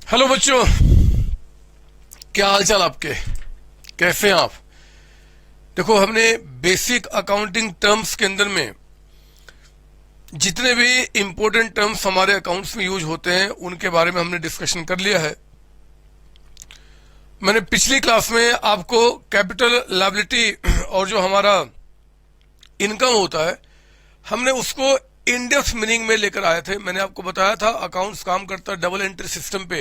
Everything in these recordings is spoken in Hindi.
हेलो बच्चों, क्या हाल चाल आपके? कैसे हैं आप? देखो, हमने बेसिक अकाउंटिंग टर्म्स के अंदर में जितने भी इंपॉर्टेंट टर्म्स हमारे अकाउंट्स में यूज होते हैं उनके बारे में हमने डिस्कशन कर लिया है। मैंने पिछली क्लास में आपको कैपिटल लायबिलिटी और जो हमारा इनकम होता है हमने उसको इन डेप्थ मीनिंग में लेकर आए थे। मैंने आपको बताया था अकाउंट्स काम करता है डबल एंट्री सिस्टम पे।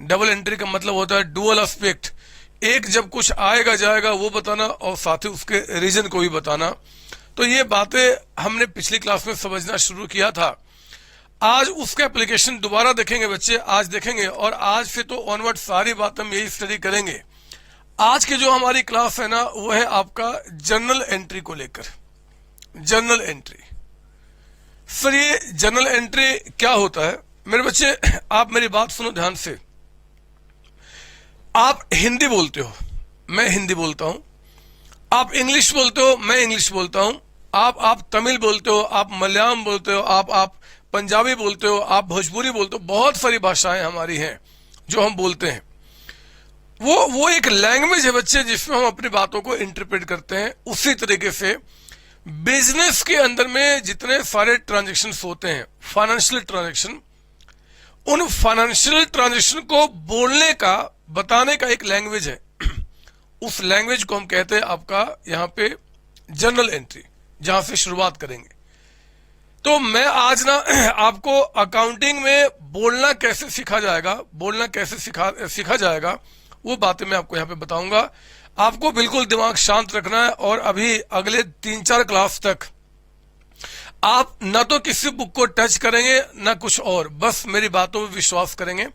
डबल एंट्री का मतलब होता है डुअल एस्पेक्ट, एक जब कुछ आएगा जाएगा वो बताना और साथ ही उसके रीजन को भी बताना। तो ये बातें हमने पिछली क्लास में समझना शुरू किया था। आज उसका एप्लीकेशन दोबारा देखेंगे बच्चे, आज देखेंगे और आज से तो ऑनवर्ड सारी बात हम यही स्टडी करेंगे। आज की जो हमारी क्लास है ना वो है आपका जर्नल एंट्री को लेकर। जर्नल एंट्री सर, ये जर्नल एंट्री क्या होता है मेरे बच्चे? आप मेरी बात सुनो ध्यान से। आप हिंदी बोलते हो, मैं हिंदी बोलता हूं। आप इंग्लिश बोलते हो, मैं इंग्लिश बोलता हूं। आप तमिल बोलते हो, आप मलयालम बोलते हो, आप पंजाबी बोलते हो, आप भोजपुरी बोलते हो। बहुत सारी भाषाएं हमारी हैं जो हम बोलते हैं। वो एक लैंग्वेज है बच्चे जिसमें हम अपनी बातों को इंटरप्रेट करते हैं। उसी तरीके से बिजनेस के अंदर में जितने सारे ट्रांजेक्शन्स होते हैं, फाइनेंशियल ट्रांजेक्शन, उन फाइनेंशियल ट्रांजेक्शन को बोलने का, बताने का एक लैंग्वेज है। उस लैंग्वेज को हम कहते हैं आपका यहाँ पे जर्नल एंट्री, जहां से शुरुआत करेंगे। तो मैं आज ना आपको अकाउंटिंग में बोलना कैसे सीखा जाएगा, बोलना कैसे सीखा जाएगा वो बातें मैं आपको यहाँ पे बताऊंगा। आपको बिल्कुल दिमाग शांत रखना है और अभी अगले 3-4 क्लास तक आप ना तो किसी बुक को टच करेंगे ना कुछ और, बस मेरी बातों में विश्वास करेंगे।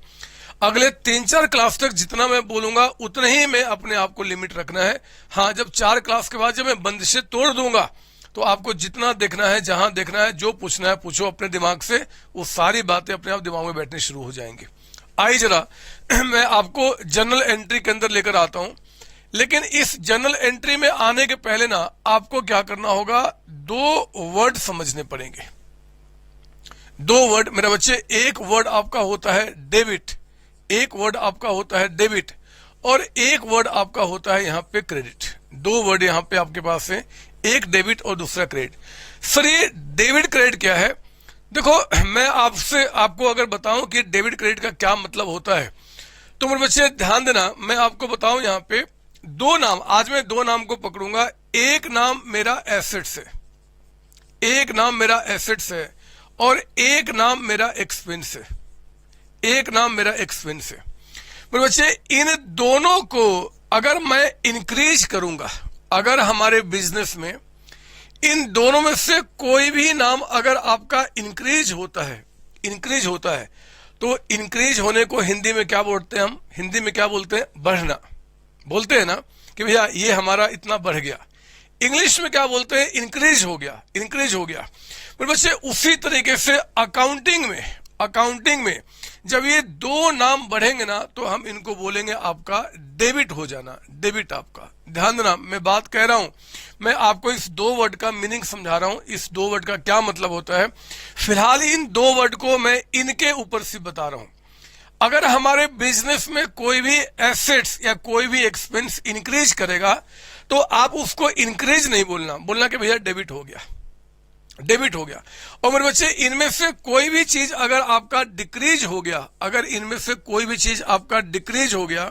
अगले 3-4 क्लास तक जितना मैं बोलूंगा उतने ही मैं अपने आप को लिमिट रखना है। हाँ, जब 4 क्लास के बाद जब मैं बंदिशें तोड़ दूंगा तो आपको जितना देखना है, जहां देखना है, जो पूछना है पूछो अपने दिमाग से, वो सारी बातें अपने आप दिमाग में बैठनी शुरू हो जाएंगी। आइए जरा मैं आपको जर्नल एंट्री के अंदर लेकर आता हूं। लेकिन इस जर्नल एंट्री में आने के पहले ना आपको क्या करना होगा, 2 वर्ड समझने पड़ेंगे। 2 वर्ड मेरे बच्चे। एक वर्ड आपका होता है डेबिट, एक वर्ड आपका होता है डेबिट और एक वर्ड आपका होता है यहाँ पे क्रेडिट। 2 वर्ड यहाँ पे आपके पास है, एक डेबिट और दूसरा क्रेडिट। सर, ये डेबिट क्रेडिट क्या है? देखो, मैं आपको अगर बताऊं कि डेबिट क्रेडिट का क्या मतलब होता है तो मेरे बच्चे ध्यान देना। मैं आपको बताऊं यहाँ पे 2 नाम, आज मैं 2 नाम को पकड़ूंगा। एक नाम मेरा एसेट्स है, एक नाम मेरा एसेट्स है और एक नाम मेरा एक्सपेंस है, एक नाम मेरा एक्सपेंस है। मेरे बच्चे, इन दोनों को अगर मैं इंक्रीज करूंगा, अगर हमारे बिजनेस में इन दोनों में से कोई भी नाम अगर आपका इंक्रीज होता है तो इंक्रीज होने को हिंदी में क्या बोलते हैं? हम हिंदी में क्या बोलते हैं? बढ़ना बोलते हैं ना कि भैया ये हमारा इतना बढ़ गया। इंग्लिश में क्या बोलते हैं? इंक्रीज हो गया, इंक्रीज हो गया। मेरे बच्चे, उसी तरीके से अकाउंटिंग में जब ये 2 नाम बढ़ेंगे ना तो हम इनको बोलेंगे आपका डेबिट हो जाना, डेबिट आपका। ध्यान देना, मैं बात कह रहा हूं, मैं आपको इस 2 वर्ड का मीनिंग समझा रहा हूं, इस 2 वर्ड का क्या मतलब होता है। फिलहाल इन 2 वर्ड को मैं इनके ऊपर से बता रहा हूं। अगर हमारे बिजनेस में कोई भी एसेट्स या कोई भी एक्सपेंस इंक्रीज करेगा तो आप उसको इंक्रीज नहीं बोलना कि भैया डेबिट हो गया, डेबिट हो गया। और मेरे बच्चे, इनमें से कोई भी चीज अगर आपका डिक्रीज हो गया, अगर इनमें से कोई भी चीज आपका डिक्रीज हो गया,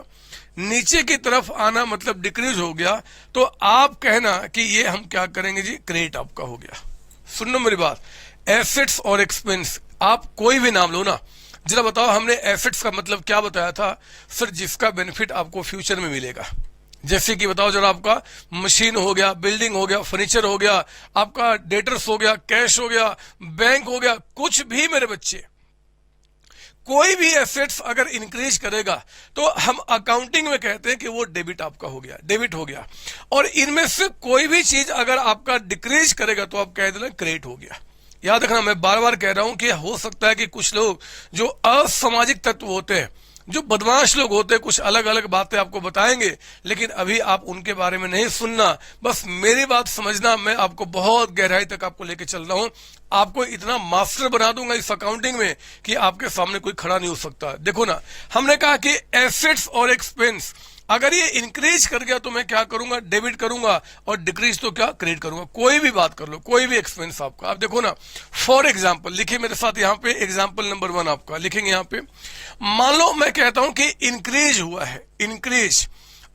नीचे की तरफ आना मतलब डिक्रीज हो गया, तो आप कहना कि ये हम क्या करेंगे जी, क्रेडिट आपका हो गया। सुन लो मेरी बात, एसेट्स और एक्सपेंस आप कोई भी नाम लो ना। जरा बताओ, हमने एसेट्स का मतलब क्या बताया था? सर, जिसका बेनिफिट आपको फ्यूचर में मिलेगा। जैसे कि बताओ जरा, आपका मशीन हो गया, बिल्डिंग हो गया, फर्नीचर हो गया, आपका डेटर्स हो गया, कैश हो गया, बैंक हो गया, कुछ भी मेरे बच्चे, कोई भी एसेट्स अगर इंक्रीज करेगा तो हम अकाउंटिंग में कहते हैं कि वो डेबिट आपका हो गया, डेबिट हो गया। और इनमें से कोई भी चीज अगर आपका डिक्रीज करेगा तो आप कह देना क्रेडिट हो गया। याद रखना, मैं बार बार कह रहा हूं कि हो सकता है कि कुछ लोग जो असामाजिक तत्व होते हैं, जो बदमाश लोग होते हैं कुछ अलग अलग बातें आपको बताएंगे, लेकिन अभी आप उनके बारे में नहीं सुनना, बस मेरी बात समझना। मैं आपको बहुत गहराई तक आपको लेके चल रहा हूं, आपको इतना मास्टर बना दूंगा इस अकाउंटिंग में कि आपके सामने कोई खड़ा नहीं हो सकता। देखो ना, हमने कहा कि एसेट्स और एक्सपेंस अगर ये इंक्रीज कर गया तो मैं क्या करूंगा, डेबिट करूंगा, और डिक्रीज तो क्या, क्रेडिट करूंगा। कोई भी बात कर लो, कोई भी एक्सपेंस आपका। आप देखो ना, फॉर एग्जाम्पल लिखिए मेरे साथ यहाँ पे, एग्जाम्पल नंबर 1 आपका लिखेंगे यहाँ पे। मान लो मैं कहता हूं कि इंक्रीज हुआ है, इंक्रीज,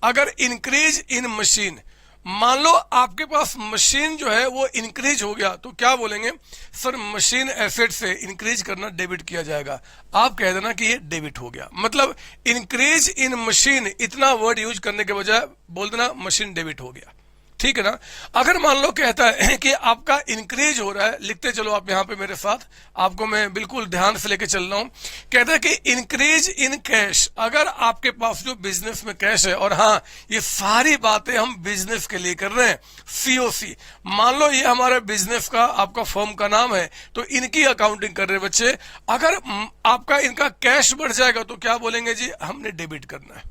अगर इंक्रीज इन मशीन, मान लो आपके पास मशीन जो है वो इंक्रीज हो गया, तो क्या बोलेंगे, सर मशीन एसेट से इंक्रीज करना डेबिट किया जाएगा। आप कह देना कि ये डेबिट हो गया, मतलब इंक्रीज इन मशीन, इतना वर्ड यूज करने के बजाय बोल देना मशीन डेबिट हो गया, ठीक है ना। अगर मान लो कहता है कि आपका इंक्रीज हो रहा है, लिखते चलो आप यहाँ पे मेरे साथ, आपको मैं बिल्कुल ध्यान से लेके चल रहा हूं। कहता है कि इंक्रीज इन कैश, अगर आपके पास जो बिजनेस में कैश है, और हाँ ये सारी बातें हम बिजनेस के लिए कर रहे हैं, सीओसी, मान लो ये हमारे बिजनेस का, आपका फर्म का नाम है, तो इनकी अकाउंटिंग कर रहे बच्चे। अगर आपका इनका कैश बढ़ जाएगा तो क्या बोलेंगे जी, हमने डेबिट करना है,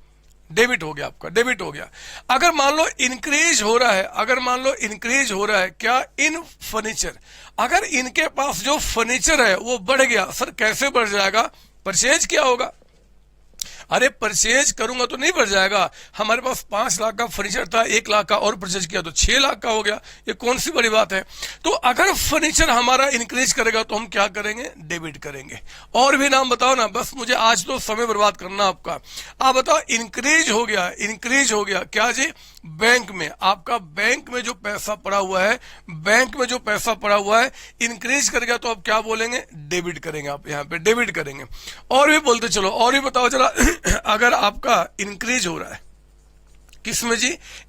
डेबिट हो गया, आपका डेबिट हो गया। अगर मान लो इंक्रीज हो रहा है, अगर मान लो इंक्रीज हो रहा है क्या, इन फर्नीचर, अगर इनके पास जो फर्नीचर है वो बढ़ गया, सर कैसे बढ़ जाएगा, परचेज किया होगा। अरे परचेज करूंगा तो नहीं बढ़ जाएगा, हमारे पास 5 लाख का फर्नीचर था, 1 लाख का और परचेज किया तो 6 लाख का हो गया, ये कौन सी बड़ी बात है। तो अगर फर्नीचर हमारा इंक्रीज करेगा तो हम क्या करेंगे, डेबिट करेंगे। और भी नाम बताओ ना, बस मुझे आज तो समय बर्बाद करना आपका। आप बताओ, इंक्रीज हो गया, इंक्रीज हो गया क्या जी, बैंक में, आपका बैंक में जो पैसा पड़ा हुआ है, बैंक में जो पैसा पड़ा हुआ है इंक्रीज कर गया तो आप क्या बोलेंगे, डेबिट करेंगे, आप यहाँ पे डेबिट करेंगे। और भी बोलते चलो, और भी बताओ जरा। अगर आपका इंक्रीज हो रहा है किसमें जी,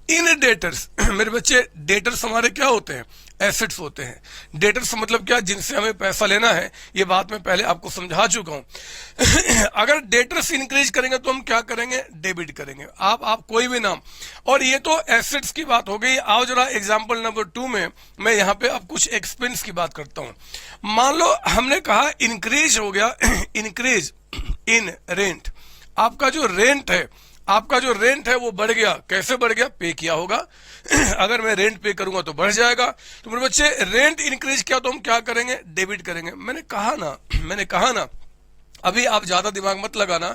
इन डेटर्स, मेरे बच्चे डेटर्स हमारे क्या होते हैं, एसेट्स होते हैं। डेटर्स मतलब क्या, जिनसे हमें पैसा लेना है, ये बात मैं पहले आपको समझा चुका हूं। अगर डेटर्स इंक्रीज करेंगे तो हम क्या करेंगे, डेबिट करेंगे। आप कोई भी नाम, और ये तो एसेट्स की बात हो गई। आओ जरा एग्जांपल नंबर 2 में मैं यहाँ पे अब कुछ एक्सपेंस की बात करता हूं। मान लो हमने कहा इंक्रीज हो गया, इंक्रीज इन रेंट, आपका जो रेंट है, आपका जो रेंट है वो बढ़ गया, कैसे बढ़ गया, पे किया होगा। अगर मैं रेंट पे करूंगा तो बढ़ जाएगा। तो मेरे बच्चे रेंट इंक्रीज किया तो हम क्या करेंगे, डेबिट करेंगे। मैंने कहा ना, अभी आप ज्यादा दिमाग मत लगाना,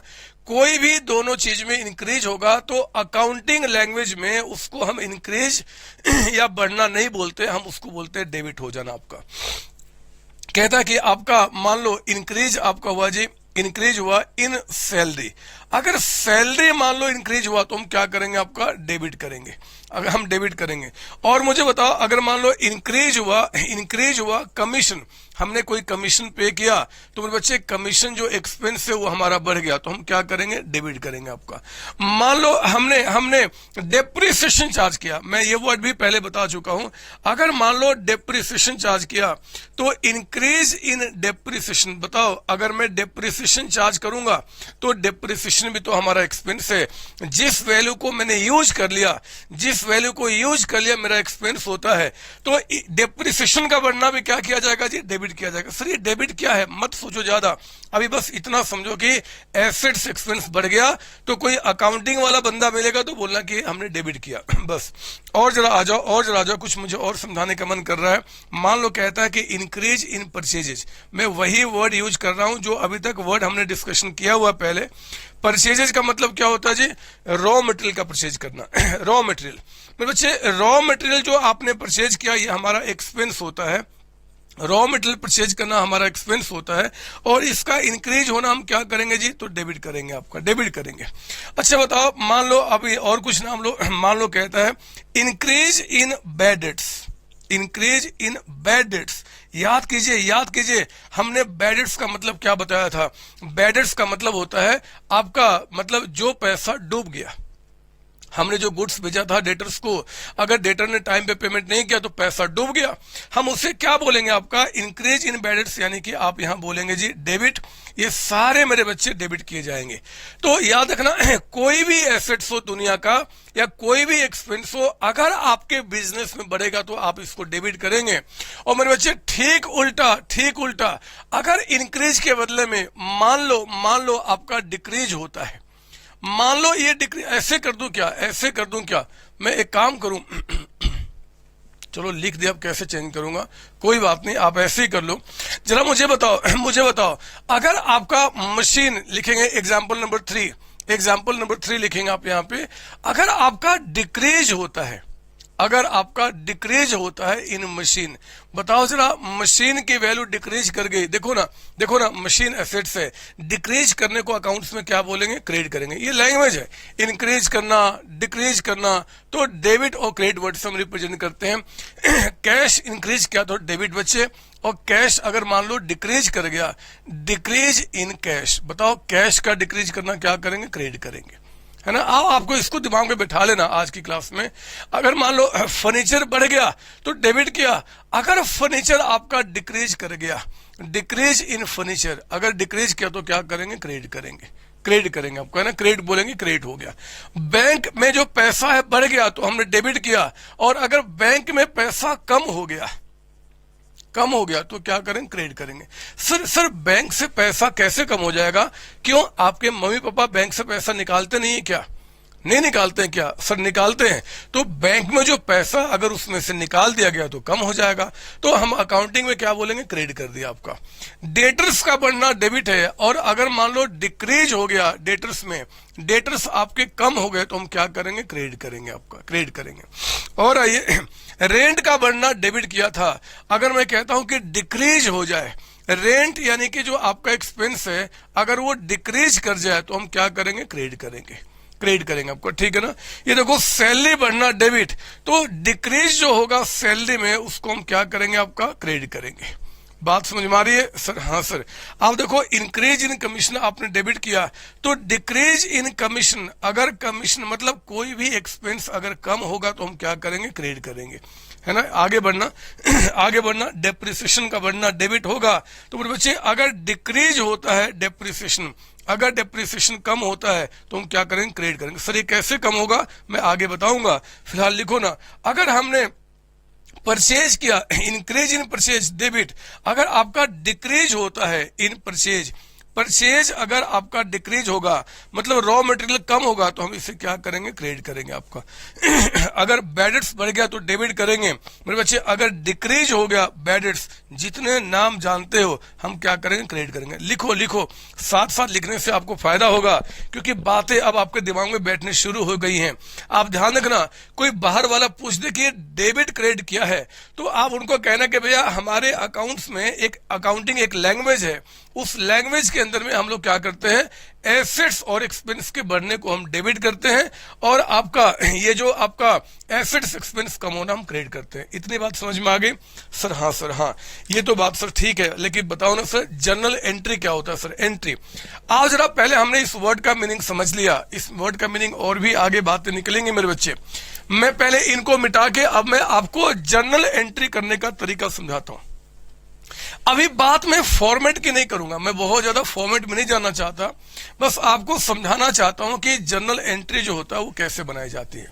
कोई भी दोनों चीज में इंक्रीज होगा तो अकाउंटिंग लैंग्वेज में उसको हम इंक्रीज या बढ़ना नहीं बोलते, हम उसको बोलते हैं डेबिट हो जाना आपका। कहता है कि आपका मान लो इंक्रीज आपका हुआ जी, इंक्रीज हुआ इन सैलरी, अगर सैलरी मान लो इंक्रीज हुआ तो हम क्या करेंगे, आपका डेबिट करेंगे, अगर हम डेबिट करेंगे। और मुझे बताओ, अगर मान लो इंक्रीज हुआ कमीशन, हमने कोई कमीशन पे किया तो मेरे बच्चे कमीशन जो एक्सपेंस है वो हमारा बढ़ गया तो हम क्या करेंगे, डेबिट करेंगे आपका। मान लो हमने डेप्रिसिएशन चार्ज किया, मैं ये वर्ड भी पहले बता चुका हूं। अगर मान लो डेप्रिसिएशन चार्ज किया तो इंक्रीज इन डेप्रिसिएशन, बताओ अगर मैं डेप्रिसिएशन चार्ज करूंगा तो डेप्रिसिएशन भी तो हमारा एक्सपेंस है। जिस वैल्यू को मैंने यूज कर लिया, जिस वैल्यू को यूज कर लिया मेरा एक्सपेंस होता है, तो डेप्रिसिएशन का बढ़ना भी क्या किया जाएगा जी, डेबिट किया जाएगा। सर ये डेबिट क्या है, मत सोचो ज्यादा, अभी बस इतना समझो कि एसेट्स एक्सपेंस बढ़ गया तो कोई अकाउंटिंग वाला बंदा मिलेगा तो बोलना कि हमने डेबिट किया, बस। और जरा आ जाओ, कुछ मुझे और समझाने का मन कर रहा है। मान लो कहता है कि इंक्रीज इन परचेजेज, मैं वही वर्ड यूज कर रहा हूं जो अभी तक वर्ड हमने डिस्कशन किया हुआ पहले। परचेजेज का मतलब क्या होता है जी, रॉ मटेरियल का परचेज करना। रॉ मटेरियल मेरे बच्चे, रॉ मटेरियल जो आपने परचेज किया ये हमारा एक्सपेंस होता है, रॉ मटेरियल परचेज करना हमारा एक्सपेंस होता है, और इसका इंक्रीज होना हम क्या करेंगे जी, तो डेबिट करेंगे, आपका डेबिट करेंगे। अच्छा बताओ, मान लो अभी और कुछ नाम लो, मान लो कहता है increase in bad debts, increase in bad debts. याद कीजिए हमने बैड डेट्स का मतलब क्या बताया था। बैड डेट्स का मतलब होता है आपका, मतलब जो पैसा डूब गया, हमने जो गुड्स भेजा था डेटर्स को, अगर डेटर ने टाइम पे पेमेंट नहीं किया तो पैसा डूब गया। हम उसे क्या बोलेंगे, आपका इंक्रीज इन बैडेट्स, यानी कि आप यहां बोलेंगे जी डेबिट। ये सारे मेरे बच्चे डेबिट किए जाएंगे। तो याद रखना, कोई भी एसेट्स हो दुनिया का या कोई भी एक्सपेंस हो, अगर आपके बिजनेस में बढ़ेगा तो आप इसको डेबिट करेंगे। और मेरे बच्चे ठीक उल्टा अगर इंक्रीज के बदले में मान लो आपका डिक्रीज होता है, मान लो ये डिक्रीज, ऐसे कर दूं क्या, मैं एक काम करूं चलो लिख दिया, अब कैसे चेंज करूंगा, कोई बात नहीं, आप ऐसे ही कर लो। जरा मुझे बताओ अगर आपका मशीन, लिखेंगे एग्जाम्पल नंबर 3 लिखेंगे आप यहाँ पे, अगर आपका डिक्रीज होता है इन मशीन, बताओ जरा, मशीन की वैल्यू डिक्रीज कर गई, देखो ना मशीन एसेट्स है, डिक्रीज करने को अकाउंट्स में क्या बोलेंगे, क्रेडिट करेंगे। ये लैंग्वेज है, इंक्रीज करना, डिक्रीज करना, तो डेबिट और क्रेडिट वर्ड से हम रिप्रेजेंट करते हैं। कैश इंक्रीज किया तो डेबिट बच्चे, और कैश अगर मान लो डिक्रीज कर गया, डिक्रीज इन कैश, बताओ कैश का डिक्रीज करना क्या करेंगे, क्रेडिट करेंगे, है ना। आपको इसको दिमाग में बैठा लेना आज की क्लास में। अगर मान लो फर्नीचर बढ़ गया तो डेबिट किया, अगर फर्नीचर आपका डिक्रीज कर गया, डिक्रीज इन फर्नीचर, अगर डिक्रीज किया तो क्या करेंगे, क्रेडिट करेंगे आपको, है ना, क्रेडिट बोलेंगे, क्रेडिट हो गया। बैंक में जो पैसा है बढ़ गया तो हमने डेबिट किया, और अगर बैंक में पैसा कम हो गया तो क्या करेंगे, क्रेडिट करेंगे। सर बैंक से पैसा कैसे कम हो जाएगा, क्यों, आपके मम्मी पापा बैंक से पैसा निकालते नहीं है क्या, नहीं निकालते हैं क्या, सर निकालते हैं। तो बैंक में जो पैसा अगर उसमें से निकाल दिया गया तो कम हो जाएगा, तो हम अकाउंटिंग में क्या बोलेंगे, क्रेडिट कर दिया आपका। डेटर्स का बढ़ना डेबिट है, और अगर मान लो डिक्रीज हो गया डेटर्स में, डेटर्स आपके कम हो गए तो हम क्या करेंगे, क्रेडिट करेंगे आपका, क्रेडिट करेंगे। और आइए, रेंट का बढ़ना डेबिट किया था, अगर मैं कहता हूं कि डिक्रीज हो जाए, रेंट यानी कि जो आपका एक्सपेंस है अगर वो डिक्रीज कर जाए तो हम क्या करेंगे, क्रेडिट करेंगे आपको, ठीक है ना। ये देखो, सैलरी बढ़ना डेबिट, तो डिक्रीज जो होगा सैलरी में उसको हम क्या करेंगे, आपका क्रेडिट करेंगे। बात समझ में आ रही है सर? हाँ सर। आप देखो, इंक्रीज इन कमीशन आपने डेबिट किया, तो डिक्रीज इन कमीशन, अगर कमीशन मतलब कोई भी एक्सपेंस अगर कम होगा तो हम क्या करेंगे, क्रेडिट करेंगे, है ना। आगे बढ़ना डेप्रिसिएशन का बढ़ना डेबिट होगा, तो मेरे बच्चे अगर डिक्रीज होता है डेप्रिसिएशन, अगर डेप्रिसिएशन कम होता है तो हम क्या करेंगे, क्रेडिट करेंगे। सर ये कैसे कम होगा, मैं आगे बताऊंगा, फिलहाल लिखो ना। अगर हमने परचेज किया, इंक्रीज इन परचेज डेबिट, अगर आपका डिक्रीज होता है इन परचेज अगर आपका डिक्रीज होगा मतलब रॉ मटेरियल कम होगा तो हम इसे क्या करेंगे, क्रेडिट करेंगे आपका। अगर बैडेट्स बढ़ गया तो डेबिट करेंगे मेरे बच्चे। अगर डिक्रीज हो गया बैडेट्स, जितने नाम जानते हो हम क्या करेंगे, क्रेडिट करेंगे। लिखो, साथ साथ लिखने से आपको फायदा होगा क्योंकि बातें अब आपके दिमाग में बैठने शुरू हो गई हैं। आप ध्यान रखना, कोई बाहर वाला पूछ दे कि डेबिट क्रेडिट किया है तो आप उनको कहना कि भैया हमारे अकाउंट्स में एक अकाउंटिंग एक लैंग्वेज है, उस लैंग्वेज के अंदर में हम लोग क्या करते हैं, एसेट्स और एक्सपेंस के बढ़ने को हम डेबिट करते हैं और आपका ये जो आपका एसेट्स एक्सपेंस कम होना हम क्रेडिट करते हैं। इतनी बात समझ में आ गई सर? हाँ, ये तो बात सर ठीक है, लेकिन बताओ ना सर जर्नल एंट्री क्या होता है? सर एंट्री, आज जरा पहले हमने इस वर्ड का मीनिंग समझ लिया, इस वर्ड का मीनिंग और भी आगे बातें निकलेंगी मेरे बच्चे। मैं पहले इनको मिटा के अब मैं आपको जर्नल एंट्री करने का तरीका समझाता हूं। अभी बात मैं फॉर्मेट की नहीं करूंगा, मैं बहुत ज्यादा फॉर्मेट में नहीं जाना चाहता, बस आपको समझाना चाहता हूं कि जर्नल एंट्री जो होता है वो कैसे बनाई जाती है।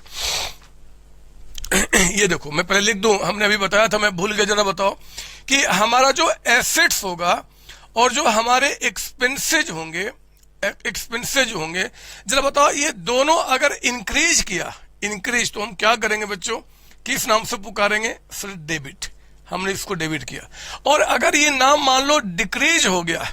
ये देखो, मैं पहले लिख दूं, हमने अभी बताया था, मैं भूल गया, जरा बताओ कि हमारा जो एसेट्स होगा और जो हमारे एक्सपेंसेज होंगे, जरा बताओ ये दोनों अगर इंक्रीज किया, इंक्रीज, तो हम क्या करेंगे बच्चों, किस नाम से पुकारेंगे? सर डेबिट, हमने इसको डेबिट किया। और अगर ये नाम मान लो डिक्रीज हो गया,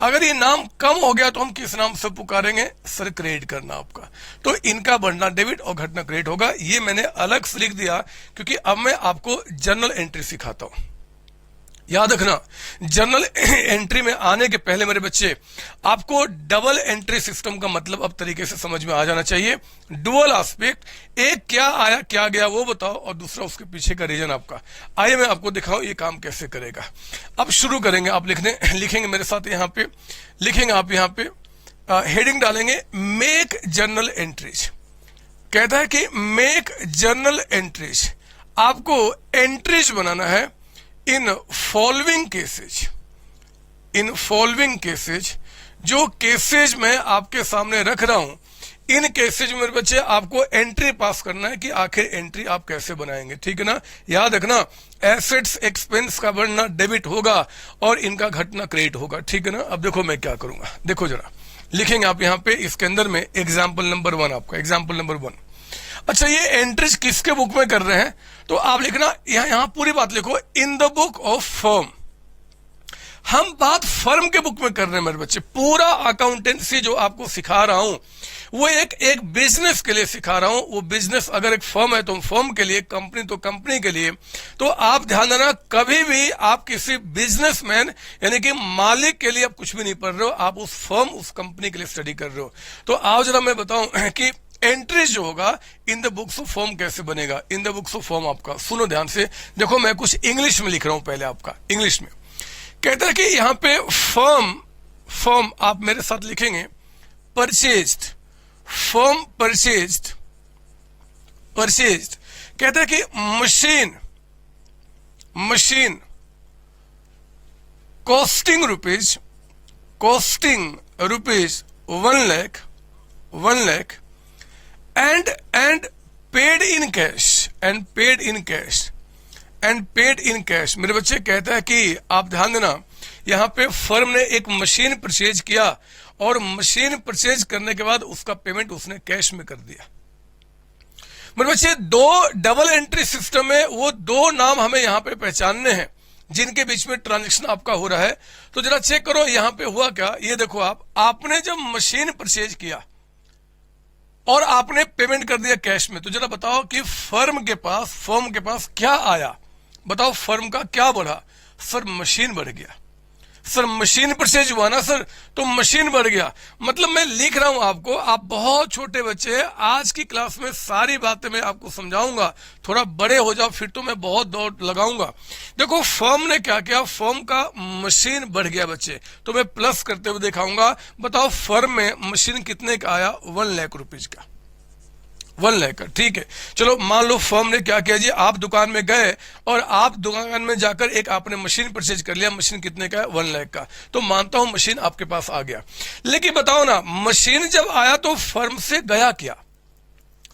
अगर ये नाम कम हो गया तो हम किस नाम से पुकारेंगे? सर क्रेडिट करना आपका। तो इनका बढ़ना डेबिट और घटना क्रेडिट होगा। ये मैंने अलग से लिख दिया क्योंकि अब मैं आपको जर्नल एंट्री सिखाता हूं। याद रखना, जर्नल एंट्री में आने के पहले मेरे बच्चे आपको डबल एंट्री सिस्टम का मतलब अब तरीके से समझ में आ जाना चाहिए। डुअल एस्पेक्ट, एक क्या आया क्या गया वो बताओ और दूसरा उसके पीछे का रीजन आपका। आइए मैं आपको दिखाऊं ये काम कैसे करेगा। अब शुरू करेंगे, आप लिखेंगे मेरे साथ, यहाँ पे लिखेंगे आप, यहाँ पे हेडिंग डालेंगे मेक जर्नल एंट्रीज। कहता है कि मेक जर्नल एंट्रीज, आपको एंट्रीज बनाना है in following cases, in following cases, जो केसेज मैं आपके सामने रख रहा हूं, इन केसेज में मेरे बच्चे आपको एंट्री पास करना है कि आखिर एंट्री आप कैसे बनाएंगे, ठीक है ना। याद रखना, एसेट्स एक्सपेंस का बढ़ना डेबिट होगा और इनका घटना क्रेडिट होगा, ठीक है ना। अब देखो मैं क्या करूंगा, देखो जरा लिखेंगे आप यहाँ पे इसके अंदर में एग्जाम्पल नंबर 1, आपका एग्जाम्पल नंबर 1। अच्छा, ये एंट्रीज किसके बुक में कर रहे हैं, तो आप लिखना यहाँ पूरी बात लिखो, in the book of firm. हम बात फर्म के बुक में कर रहे हैं मेरे बच्चे। पूरा अकाउंटेंसी जो आपको सिखा रहा हूं वो एक बिजनेस के लिए सिखा रहा हूं। वो बिजनेस अगर एक फर्म है तो फर्म के लिए, कंपनी तो कंपनी के लिए। तो आप ध्यान देना, कभी भी आप किसी बिजनेसमैन यानी कि मालिक के लिए आप कुछ भी नहीं पढ़ रहे हो, आप उस फर्म, उस कंपनी के लिए स्टडी कर रहे हो। तो आओ जरा मैं बताऊं कि एंट्रीज जो होगा in the books of firm कैसे बनेगा। In the books of firm आपका सुनो ध्यान से, देखो मैं कुछ इंग्लिश में लिख रहा हूं, पहले आपका इंग्लिश में कहता है कि यहां पे फर्म आप मेरे साथ लिखेंगे परचेज्ड, फर्म परचेज्ड, कहता है कि machine costing rupees 1 lakh and paid in cash, मेरे बच्चे कहता है कि आप ध्यान देना, यहां पे फर्म ने एक मशीन परचेज किया और मशीन परचेज करने के बाद उसका पेमेंट उसने कैश में कर दिया। मेरे बच्चे दो डबल एंट्री सिस्टम है, वो दो नाम हमें यहां पे पहचानने हैं जिनके बीच में ट्रांजैक्शन आपका हो रहा है। तो जरा चेक करो यहां पे हुआ क्या, ये देखो आपने जब मशीन परचेज किया और आपने पेमेंट कर दिया कैश में, तो जरा बताओ कि फर्म के पास क्या आया, बताओ फर्म का क्या बढ़ा। सर मशीन बढ़ गया, सर मशीन परचेज हुआ ना सर, तो मशीन बढ़ गया। मतलब मैं लिख रहा हूं आपको, आप बहुत छोटे बच्चे, आज की क्लास में सारी बातें मैं आपको समझाऊंगा, थोड़ा बड़े हो जाओ फिर तो मैं बहुत दौड़ लगाऊंगा। देखो फर्म ने क्या किया, फर्म का मशीन बढ़ गया बच्चे, तो मैं प्लस करते हुए दिखाऊंगा। बताओ फर्म में मशीन कितने का आया, 1 लाख रुपीज का, 1 लाख का, ठीक है। चलो मान लो फर्म ने क्या किया जी, आप दुकान में गए और आप दुकान में जाकर एक आपने मशीन परचेज कर लिया, मशीन कितने का है, 1 लाख का, तो मानता हूं मशीन आपके पास आ गया। लेकिन बताओ ना, मशीन जब आया तो फर्म से गया क्या,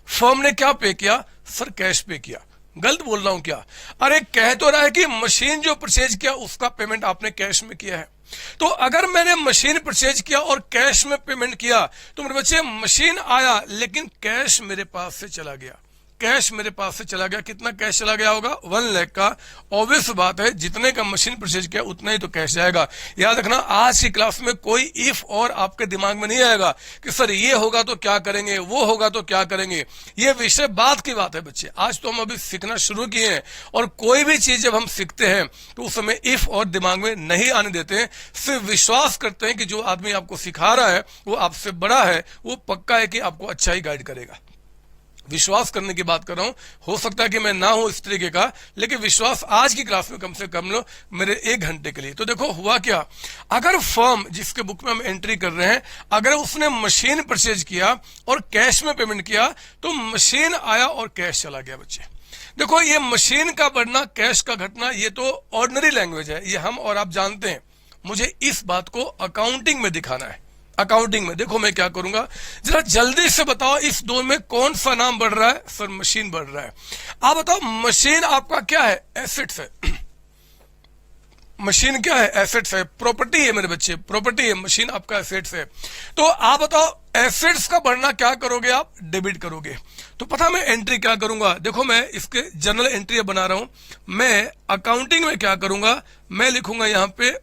फर्म ने क्या पे किया, सर कैश पे किया। गलत बोल रहा हूं क्या, अरे कह तो रहा है कि मशीन जो परचेज किया उसका पेमेंट आपने कैश में किया है। तो अगर मैंने मशीन परचेज किया और कैश में पेमेंट किया तो मेरे बच्चे मशीन आया लेकिन कैश मेरे पास से चला गया, कैश मेरे पास से चला गया। कितना कैश चला गया होगा, 1 लाख का। ऑब्वियस बात है जितने का मशीन परचेज किया उतना ही तो कैश जाएगा। याद रखना, आज की क्लास में कोई इफ और आपके दिमाग में नहीं आएगा कि सर ये होगा तो क्या करेंगे, वो होगा तो क्या करेंगे। ये विषय बात की बात है बच्चे, आज तो हम अभी सीखना शुरू किए हैं और कोई भी चीज जब हम सीखते हैं तो उस समय इफ और दिमाग में नहीं आने देते हैं, सिर्फ विश्वास करते हैं कि जो आदमी आपको सिखा रहा है वो आपसे बड़ा है, वो पक्का है कि आपको अच्छा ही गाइड करेगा। विश्वास करने की बात कर रहा हूं, हो सकता है कि मैं ना हो इस तरीके का, लेकिन विश्वास आज की क्लास में कम से कम लो मेरे 1 घंटे के लिए। तो देखो हुआ क्या, अगर फर्म जिसके बुक में हम एंट्री कर रहे हैं, अगर उसने मशीन परचेज किया और कैश में पेमेंट किया तो मशीन आया और कैश चला गया बच्चे। देखो ये मशीन का बढ़ना, कैश का घटना, ये तो ऑर्डिनरी लैंग्वेज है, ये हम और आप जानते हैं। मुझे इस बात को अकाउंटिंग में दिखाना है। अकाउंटिंग में देखो मैं क्या करूंगा, जरा जल्दी से बताओ इस दो में कौन सा नाम बढ़ रहा है, सर मशीन बढ़ रहा है। आप बताओ मशीन आपका क्या है, एसेट्स है। मशीन क्या है, एसेट्स है, प्रॉपर्टी है मेरे बच्चे, प्रॉपर्टी है, मशीन आपका एसेट्स है। तो आप बताओ एसेट्स का बढ़ना क्या करोगे, आप डेबिट करोगे। तो पता मैं एंट्री क्या करूंगा, देखो मैं इसके जनरल एंट्री बना रहा हूं। मैं अकाउंटिंग में क्या करूंगा, मैं लिखूंगा यहां पे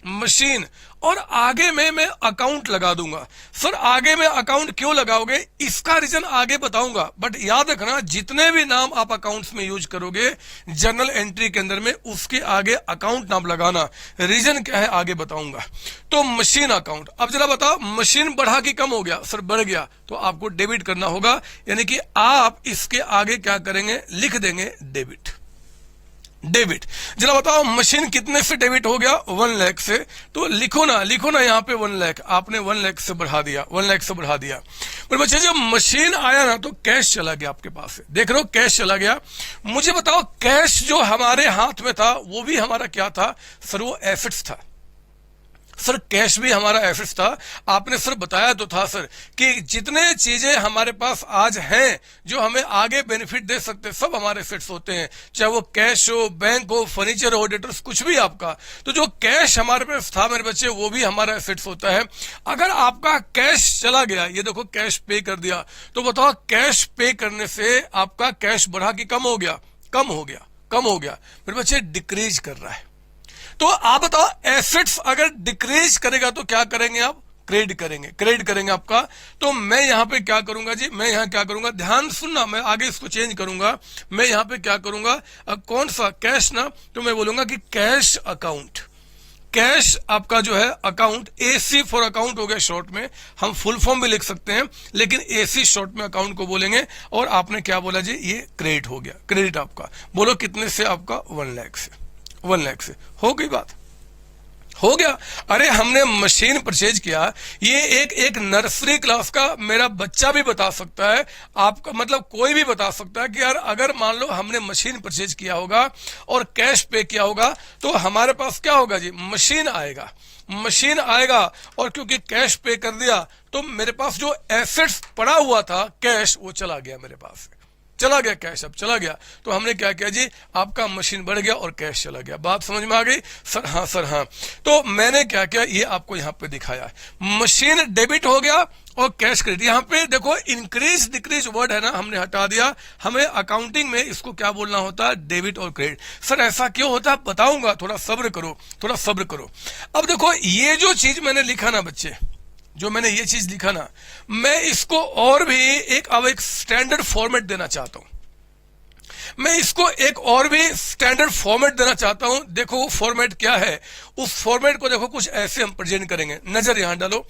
मशीन और आगे में मैं अकाउंट लगा दूंगा। सर आगे में अकाउंट क्यों लगाओगे, इसका रीजन आगे बताऊंगा, बट याद रखना जितने भी नाम आप अकाउंट्स में यूज करोगे जनरल एंट्री के अंदर में, उसके आगे अकाउंट नाम लगाना। रीजन क्या है आगे बताऊंगा। तो मशीन अकाउंट। अब जरा बताओ मशीन बढ़ा कि कम हो गया, सर बढ़ गया, तो आपको डेबिट करना होगा, यानी कि आप इसके आगे क्या करेंगे, लिख देंगे डेबिट। डेबिट। जरा बताओ मशीन कितने से डेबिट हो गया? 1 लाख से। तो लिखो ना यहाँ पे 1 लाख, आपने 1 लाख से बढ़ा दिया, 1 लाख से बढ़ा दिया। पर बच्चे जब मशीन आया ना तो कैश चला गया आपके पास से, देख रहे हो कैश चला गया। मुझे बताओ कैश जो हमारे हाथ में था वो भी हमारा क्या था? सर वो एसेट्स था। सर कैश भी हमारा एसेट्स था। आपने सर बताया तो था सर कि जितने चीजें हमारे पास आज हैं जो हमें आगे बेनिफिट दे सकते सब हमारे एसेट्स होते हैं, चाहे वो कैश हो, बैंक हो, फर्नीचर हो, डेटर्स, कुछ भी आपका। तो जो कैश हमारे पास था मेरे बच्चे वो भी हमारा एसेट्स होता है। अगर आपका कैश चला गया, ये देखो कैश पे कर दिया, तो बताओ कैश पे करने से आपका कैश बढ़ा कि कम हो गया? कम हो गया, कम हो गया मेरे बच्चे, डिक्रीज कर रहा है। तो आप बताओ एसेट्स अगर डिक्रीज करेगा तो क्या करेंगे आप? क्रेडिट करेंगे, क्रेडिट करेंगे आपका। तो मैं यहां पे क्या करूंगा जी? मैं यहां क्या करूंगा? ध्यान सुनना, मैं आगे इसको चेंज करूंगा। मैं यहां पे क्या करूंगा? कौन सा कैश ना, तो मैं बोलूंगा कि कैश अकाउंट। कैश आपका जो है अकाउंट, एसी फॉर अकाउंट हो गया शॉर्ट में, हम फुल फॉर्म भी लिख सकते हैं लेकिन एसी शॉर्ट में अकाउंट को बोलेंगे। और आपने क्या बोला जी? ये क्रेडिट हो गया, क्रेडिट आपका। बोलो कितने से? आपका 1 लाख से। 1 लाख से हो गई बात, हो गया। अरे हमने मशीन परचेज किया, ये एक नर्सरी क्लास का मेरा बच्चा भी बता सकता है, आपका मतलब कोई भी बता सकता है कि यार अगर मान लो हमने मशीन परचेज किया होगा और कैश पे किया होगा तो हमारे पास क्या होगा जी? मशीन आएगा, मशीन आएगा। और क्योंकि कैश पे कर दिया तो मेरे पास जो एसेट्स पड़ा हुआ था कैश, वो चला गया मेरे पास से, चला गया कैश, अब चला गया। तो हमने क्या किया जी? आपका मशीन बढ़ गया और कैश चला गया। बात समझ में आ गई? सर हाँ, सर हाँ। तो मैंने क्या किया, ये आपको यहाँ पे दिखाया है। मशीन डेबिट हो गया और कैश क्रेडिट। यहाँ पे देखो इंक्रीज डिक्रीज वर्ड है ना, हमने हटा दिया। हमें अकाउंटिंग में इसको क्या बोलना होता है? डेबिट और क्रेडिट। सर ऐसा क्यों होता है? बताऊंगा, थोड़ा सब्र करो, थोड़ा सब्र करो। अब देखो ये जो चीज मैंने लिखा ना बच्चे, जो मैंने ये चीज लिखा ना, मैं इसको और भी एक स्टैंडर्ड फॉर्मेट देना चाहता हूं। मैं इसको एक और भी स्टैंडर्ड फॉर्मेट देना चाहता हूं। देखो वो फॉर्मेट क्या है, उस फॉर्मेट को देखो कुछ ऐसे हम प्रेजेंट करेंगे। नजर यहां डालो,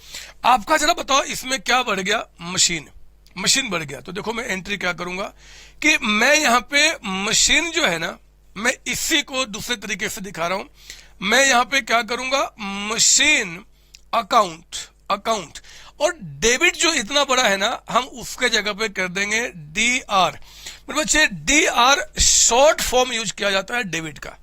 आपका जरा बताओ इसमें क्या बढ़ गया? मशीन, मशीन बढ़ गया। तो देखो मैं एंट्री क्या करूंगा कि मैं यहां पे मशीन जो है ना, मैं इसी को दूसरे तरीके से दिखा रहा हूं। मैं यहां पे क्या करूंगा? Machine account, account. और डेबिट जो इतना बड़ा है ना, हम उसके जगह पे कर देंगे DR। मेरे बच्चे DR शॉर्ट फॉर्म यूज किया जाता है डेबिट का।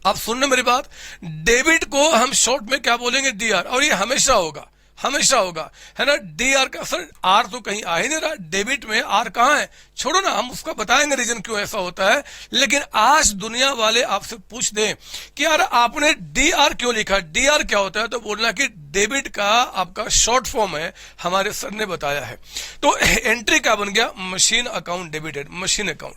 आप सुनने मेरी बात, डेबिट को हम शॉर्ट में क्या बोलेंगे? DR। और ये हमेशा होगा, हमेशा होगा, है ना। DR का सर R तो कहीं आ ही नहीं रहा, डेबिट में R कहां है? छोड़ो ना, हम उसका बताएंगे रीजन क्यों ऐसा होता है। लेकिन आज दुनिया वाले आपसे पूछ दें कि यार आपने DR क्यों लिखा? DR क्या होता है? तो बोलना कि डेबिट का आपका शॉर्ट फॉर्म है, हमारे सर ने बताया है। तो एंट्री क्या बन गया? Machine account debited, machine account.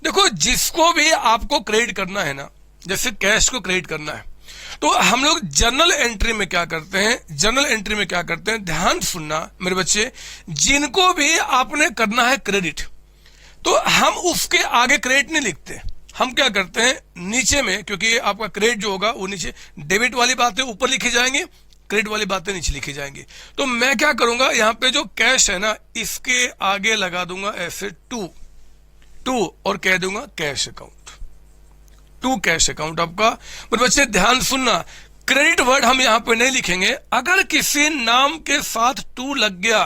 देखो जिसको भी आपको क्रेडिट करना है ना, जैसे कैश को क्रेडिट करना है, तो हम लोग जर्नल एंट्री में क्या करते हैं? जर्नल एंट्री में क्या करते हैं? ध्यान सुनना मेरे बच्चे, जिनको भी आपने करना है क्रेडिट, तो हम उसके आगे क्रेडिट नहीं लिखते। हम क्या करते हैं? नीचे में, क्योंकि आपका क्रेडिट जो होगा वो नीचे, डेबिट वाली बातें ऊपर लिखी जाएंगी, क्रेडिट वाली बातें नीचे लिखी जाएंगी। तो मैं क्या करूंगा? यहाँ पे जो कैश है ना, इसके आगे लगा दूंगा ऐसे टू और कह दूंगा cash account, to cash account आपका। पर बच्चे ध्यान सुनना, क्रेडिट वर्ड हम यहां पे नहीं लिखेंगे। अगर किसी नाम के साथ टू लग गया,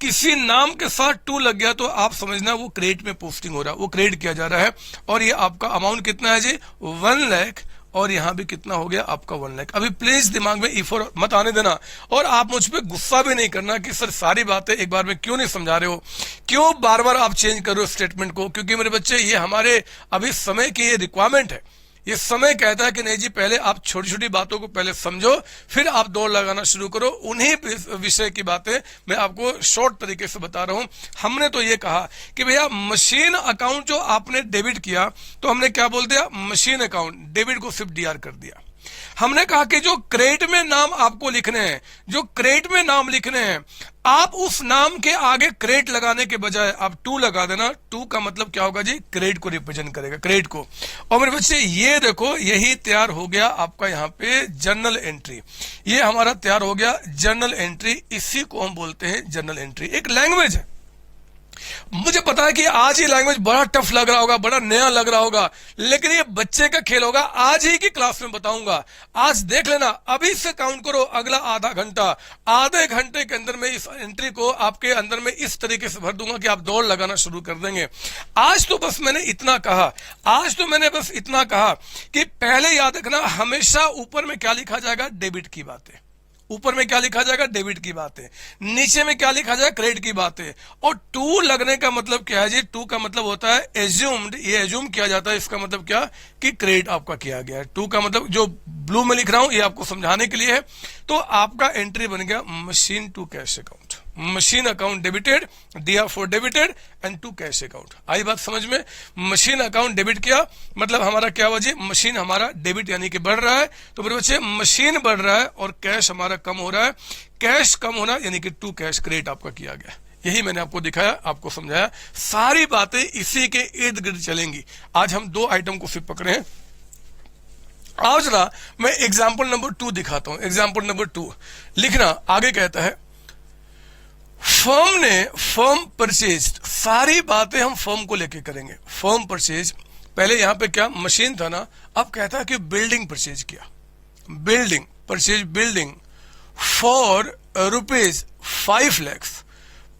किसी नाम के साथ टू लग गया, तो आप समझना वो क्रेडिट में पोस्टिंग हो रहा है, वो क्रेडिट किया जा रहा है। और ये आपका अमाउंट कितना है जी? 1 लाख। और यहां भी कितना हो गया आपका? 1 लाख। अभी प्लीज दिमाग में इफोर मत आने देना, और आप मुझ पे गुस्सा भी नहीं करना कि सर सारी बातें एक बार में क्यों नहीं समझा रहे हो, क्यों बार बार आप चेंज कर रहे हो स्टेटमेंट को। क्योंकि मेरे बच्चे ये हमारे अभी समय की ये रिक्वायरमेंट है। ये समय कहता है कि नहीं जी, पहले आप छोटी छोटी बातों को पहले समझो, फिर आप दौड़ लगाना शुरू करो। उन्हीं विषय की बातें मैं आपको शॉर्ट तरीके से बता रहा हूं। हमने तो ये कहा कि भैया मशीन अकाउंट जो आपने डेबिट किया, तो हमने क्या बोल दिया? Machine account. डेबिट को सिर्फ DR कर दिया। हमने कहा कि जो क्रेडिट में नाम आपको लिखने हैं, जो क्रेडिट में नाम लिखने हैं, आप उस नाम के आगे क्रेडिट लगाने के बजाय आप टू लगा देना। टू का मतलब क्या होगा जी? क्रेडिट को रिप्रेजेंट करेगा, क्रेडिट को। और मेरे बच्चे ये देखो, यही तैयार हो गया आपका यहाँ पे जर्नल एंट्री। ये हमारा तैयार हो गया जर्नल एंट्री। इसी को हम बोलते हैं जर्नल एंट्री। एक लैंग्वेज है, मुझे पता है कि आज ये लैंग्वेज बड़ा टफ लग रहा होगा, बड़ा नया लग रहा होगा, लेकिन ये बच्चे का खेल होगा। आज ही की क्लास में बताऊंगा, आज देख लेना, अभी से काउंट करो अगला आधा घंटा। आधे घंटे के अंदर में इस एंट्री को आपके अंदर में इस तरीके से भर दूंगा कि आप दौड़ लगाना शुरू कर देंगे। आज तो बस मैंने इतना कहा, आज तो मैंने बस इतना कहा कि पहले याद रखना, हमेशा ऊपर में क्या लिखा जाएगा, डेबिट की बातें। ऊपर में क्या लिखा जाएगा, डेबिट की बातें। नीचे में क्या लिखा जाएगा, क्रेडिट की बातें। और टू लगने का मतलब क्या है जी, टू का मतलब होता है एज्यूम्ड, ये एज्यूम किया जाता है, इसका मतलब क्या कि क्रेडिट आपका किया गया है। टू का मतलब जो ब्लू में लिख रहा हूं ये आपको समझाने के लिए है। तो आपका एंट्री बन गया machine to cash account, machine account debited, D for debited and to cash account. आई बात समझ में? मशीन अकाउंट डेबिट किया मतलब हमारा क्या हुआ जी, मशीन हमारा डेबिट यानी कि बढ़ रहा है। तो मेरे बच्चे मशीन बढ़ रहा है और कैश हमारा कम हो रहा है। कैश कम होना यानी कि टू कैश क्रेडिट आपका किया गया। यही मैंने आपको दिखाया, आपको समझाया। सारी बातें इसी के इर्द गिर्द चलेंगी। आज हम दो आइटम को सिर्फ पकड़े हैं। आओ जरा मैं एग्जाम्पल नंबर 2 दिखाता हूं। एग्जाम्पल नंबर 2 लिखना, आगे कहता है फर्म परचेज। सारी बातें हम फर्म को लेके करेंगे। फर्म परचेज, पहले यहां पे क्या मशीन था ना, अब कहता है कि बिल्डिंग परचेज किया। Building purchase, building for rupees 5 lakh,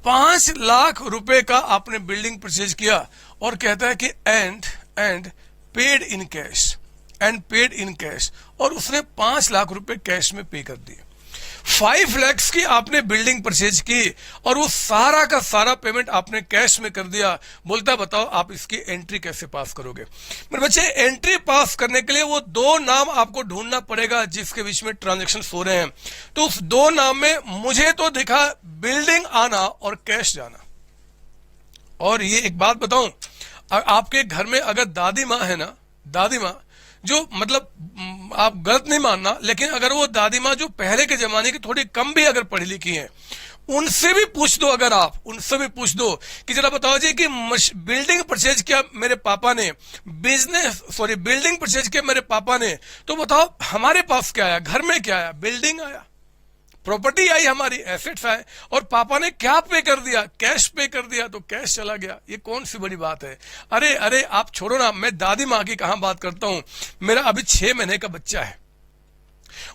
5 lakh रुपए का आपने बिल्डिंग परचेज किया। और कहता है कि and paid in cash, and paid in cash, और उसने 5 लाख रुपए कैश में पे कर दिए। 5 लाख की आपने बिल्डिंग परचेज की और वो सारा का सारा पेमेंट आपने कैश में कर दिया। बोलता बताओ आप इसकी एंट्री कैसे पास करोगे? मेरे बच्चे, एंट्री पास करने के लिए वो दो नाम आपको ढूंढना पड़ेगा जिसके बीच में ट्रांजैक्शन हो रहे हैं। तो उस दो नाम में मुझे तो दिखा बिल्डिंग आना और कैश जाना। और ये एक बात बताऊं, आपके घर में अगर दादी माँ है ना, दादी माँ जो मतलब आप गलत नहीं मानना, लेकिन अगर वो दादी माँ जो पहले के जमाने की थोड़ी कम भी अगर पढ़ी लिखी हैं, उनसे भी पूछ दो, अगर आप उनसे भी पूछ दो कि जरा बताओ जी कि बिल्डिंग परचेज किया मेरे पापा ने, बिल्डिंग परचेज किया मेरे पापा ने, तो बताओ हमारे पास क्या आया, घर में क्या आया, बिल्डिंग आया, प्रॉपर्टी आई, हमारी एसेट्स आए। और पापा ने क्या पे कर दिया, कैश पे कर दिया, तो कैश चला गया। ये कौन सी बड़ी बात है? अरे आप छोड़ो ना, मैं दादी माँ की कहां बात करता हूं। मेरा अभी 6 महीने का बच्चा है।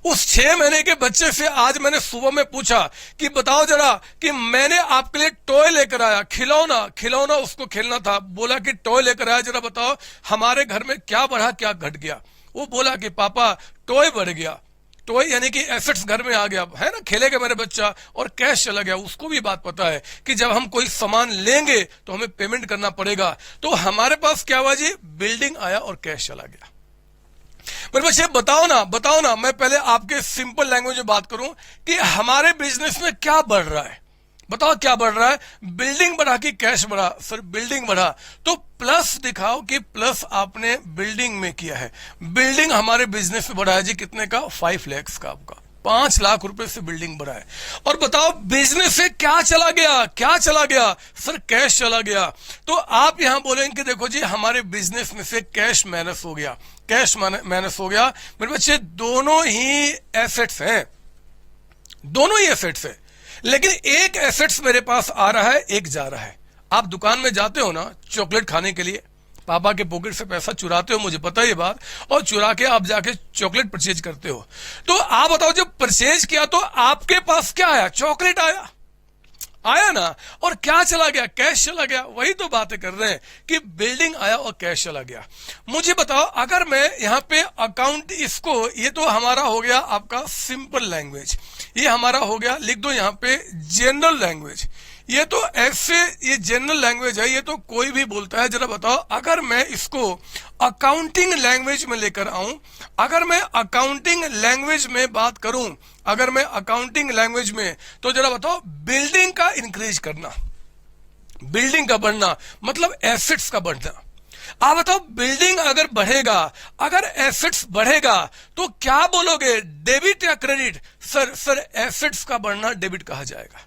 उस 6 महीने के बच्चे से आज मैंने सुबह में पूछा कि बताओ जरा कि मैंने आपके लिए टॉय लेकर आया, खिलौना उसको खेलना था, बोला कि टॉय लेकर आया, जरा बताओ हमारे घर में क्या बढ़ा क्या घट गया? वो बोला कि पापा टॉय बढ़ गया। टॉय यानी कि एसेट्स घर में आ गया है ना, खेलेगा मेरा बच्चा, और कैश चला गया। उसको भी बात पता है कि जब हम कोई सामान लेंगे तो हमें पेमेंट करना पड़ेगा। तो हमारे पास क्या हुआ जी, बिल्डिंग आया और कैश चला गया। मेरे बच्चे बताओ ना, मैं पहले आपके सिंपल लैंग्वेज में बात करूं कि हमारे बिजनेस में क्या बढ़ रहा है। बताओ क्या बढ़ रहा है? बिल्डिंग बढ़ा कि कैश बढ़ा? सर बिल्डिंग बढ़ा। तो प्लस दिखाओ कि प्लस आपने बिल्डिंग में किया है। बिल्डिंग हमारे बिजनेस में बढ़ा है जी, कितने का? 5 लाख का, आपका 5 लाख रुपए से बिल्डिंग बढ़ा है। और बताओ बिजनेस से क्या चला गया? सर कैश चला गया। तो आप यहां बोलेंगे कि देखो जी हमारे बिजनेस में से कैश माइनस हो गया, कैश माइनस हो गया। मेरे बच्चे दोनों ही एसेट्स हैं, दोनों ही एसेट्स है, लेकिन एक एसेट्स मेरे पास आ रहा है, एक जा रहा है। आप दुकान में जाते हो ना चॉकलेट खाने के लिए, पापा के पॉकेट से पैसा चुराते हो, मुझे पता है ये बात, और चुरा के आप जाके चॉकलेट परचेज करते हो। तो आप बताओ जब परचेज किया तो आपके पास क्या आया? चॉकलेट आया ना, और क्या चला गया? कैश चला गया। वही तो बातें कर रहे हैं कि बिल्डिंग आया और कैश चला गया। मुझे बताओ अगर मैं यहाँ पे अकाउंट, इसको, ये तो हमारा हो गया आपका सिंपल लैंग्वेज, ये हमारा हो गया, लिख दो यहाँ पे जनरल लैंग्वेज। ये तो ऐसे, ये जनरल लैंग्वेज है, ये तो कोई भी बोलता है। जरा बताओ अगर मैं इसको अकाउंटिंग लैंग्वेज में लेकर आऊं, अगर मैं अकाउंटिंग लैंग्वेज में बात करूं, अगर मैं अकाउंटिंग लैंग्वेज में, तो जरा बताओ बिल्डिंग का इंक्रीज करना, बिल्डिंग का बढ़ना मतलब एसेट्स का बढ़ना। आप बताओ बिल्डिंग अगर बढ़ेगा, अगर एसेट्स बढ़ेगा, तो क्या बोलोगे, डेबिट या क्रेडिट? सर एसेट्स का बढ़ना डेबिट कहा जाएगा।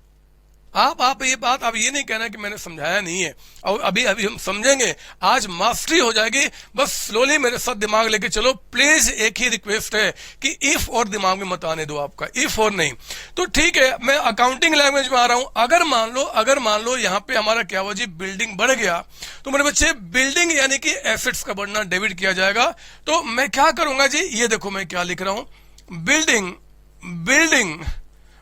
आप ये बात आप ये नहीं कहना कि मैंने समझाया नहीं है, और अभी अभी हम समझेंगे, आज मास्टरी हो जाएगी। बस स्लोली मेरे साथ दिमाग लेके चलो प्लीज। एक ही रिक्वेस्ट है कि इफ और दिमाग में मत आने दो आपका, इफ और नहीं। तो ठीक है, मैं अकाउंटिंग लैंग्वेज में आ रहा हूं। अगर मान लो यहाँ पे हमारा क्या हुआ जी, बिल्डिंग बढ़ गया, तो मेरे बच्चे बिल्डिंग यानी कि एसेट्स का बढ़ना डेबिट किया जाएगा। तो मैं क्या करूंगा जी, ये देखो मैं क्या लिख रहा हूं, बिल्डिंग बिल्डिंग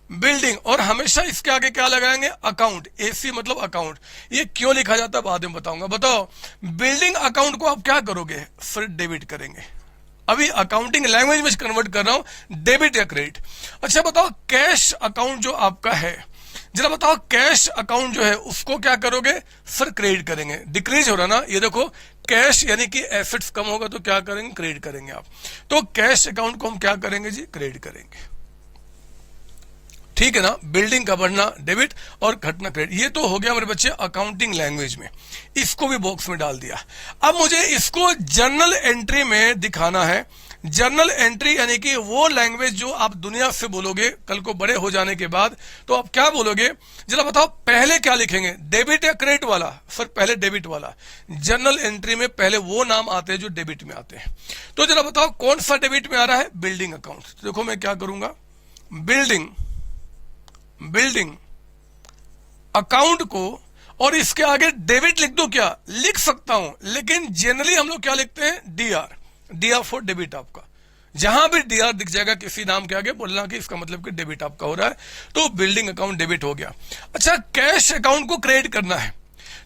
बिल्डिंग, और हमेशा इसके आगे क्या लगाएंगे, अकाउंट। एसी मतलब अकाउंट। ये क्यों लिखा जाता है बाद में बताऊंगा। बताओ, बिल्डिंग अकाउंट को आप क्या करोगे, फिर डेबिट करेंगे। अभी अकाउंटिंग लैंग्वेज में कन्वर्ट कर रहा हूं, डेबिट या क्रेडिट। अच्छा बताओ, कैश अकाउंट जो आपका है, जरा बताओ, कैश अकाउंट जो है उसको क्या करोगे, फिर क्रेडिट करेंगे। डिक्रीज हो रहा ना, ये देखो, कैश यानी कि एसेट्स कम होगा तो क्या करेंगे, क्रेडिट करेंगे आप। तो कैश अकाउंट को हम क्या करेंगे जी, क्रेडिट करेंगे। ठीक है ना, बिल्डिंग का बढ़ना डेबिट और घटना क्रेडिट। ये तो हो गया मेरे बच्चे अकाउंटिंग लैंग्वेज में, इसको भी बॉक्स में डाल दिया। अब मुझे इसको जर्नल एंट्री में दिखाना है। जर्नल एंट्री यानी कि वो लैंग्वेज जो आप दुनिया से बोलोगे कल को बड़े हो जाने के बाद, तो आप क्या बोलोगे, जरा बताओ। पहले क्या लिखेंगे, डेबिट या क्रेडिट वाला, सर पहले डेबिट वाला। जर्नल एंट्री में पहले वो नाम आते हैं जो डेबिट में आते हैं। तो जरा बताओ कौन सा डेबिट में आ रहा है, बिल्डिंग अकाउंट। तो देखो मैं क्या करूंगा, बिल्डिंग अकाउंट को, और इसके आगे डेबिट लिख दो, क्या लिख सकता हूं, लेकिन जनरली हम लोग क्या लिखते हैं, डीआर फॉर डेबिट आपका। जहां भी डीआर दिख जाएगा किसी नाम के आगे, बोलना कि इसका मतलब कि डेबिट आपका हो रहा है। तो बिल्डिंग अकाउंट डेबिट हो गया। अच्छा, कैश अकाउंट को क्रेडिट करना है,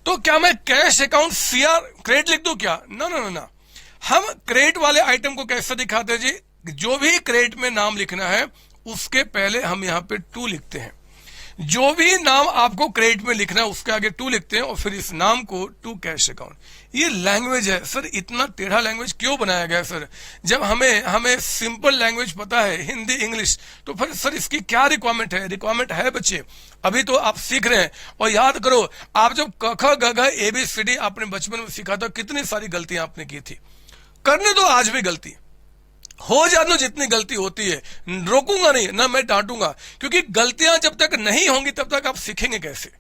तो क्या मैं कैश अकाउंट सीआर क्रेडिट लिख दूं क्या, ना। हम क्रेडिट वाले आइटम को कैसे दिखाते हैं जी, जो भी क्रेडिट में नाम लिखना है उसके पहले हम यहां पे टू लिखते हैं। जो भी नाम आपको क्रेडिट में लिखना है उसके आगे टू लिखते हैं, और फिर इस नाम को टू कैश अकाउंट। ये लैंग्वेज है सर, इतना टेढ़ा लैंग्वेज क्यों बनाया गया सर, जब हमें सिंपल लैंग्वेज पता है, हिंदी इंग्लिश, तो फिर सर इसकी क्या रिक्वायरमेंट है। रिक्वायरमेंट है बच्चे, अभी तो आप सीख रहे हैं। और याद करो, आप जब क ख ग घ ABCD आपने बचपन में सीखा था, कितनी सारी गलतियां आपने की थी। करने दो आज भी गलती, हो जाने दो, जितनी गलती होती है। रोकूंगा नहीं ना, मैं डांटूंगा, क्योंकि गलतियां जब तक नहीं होंगी तब तक आप सीखेंगे कैसे।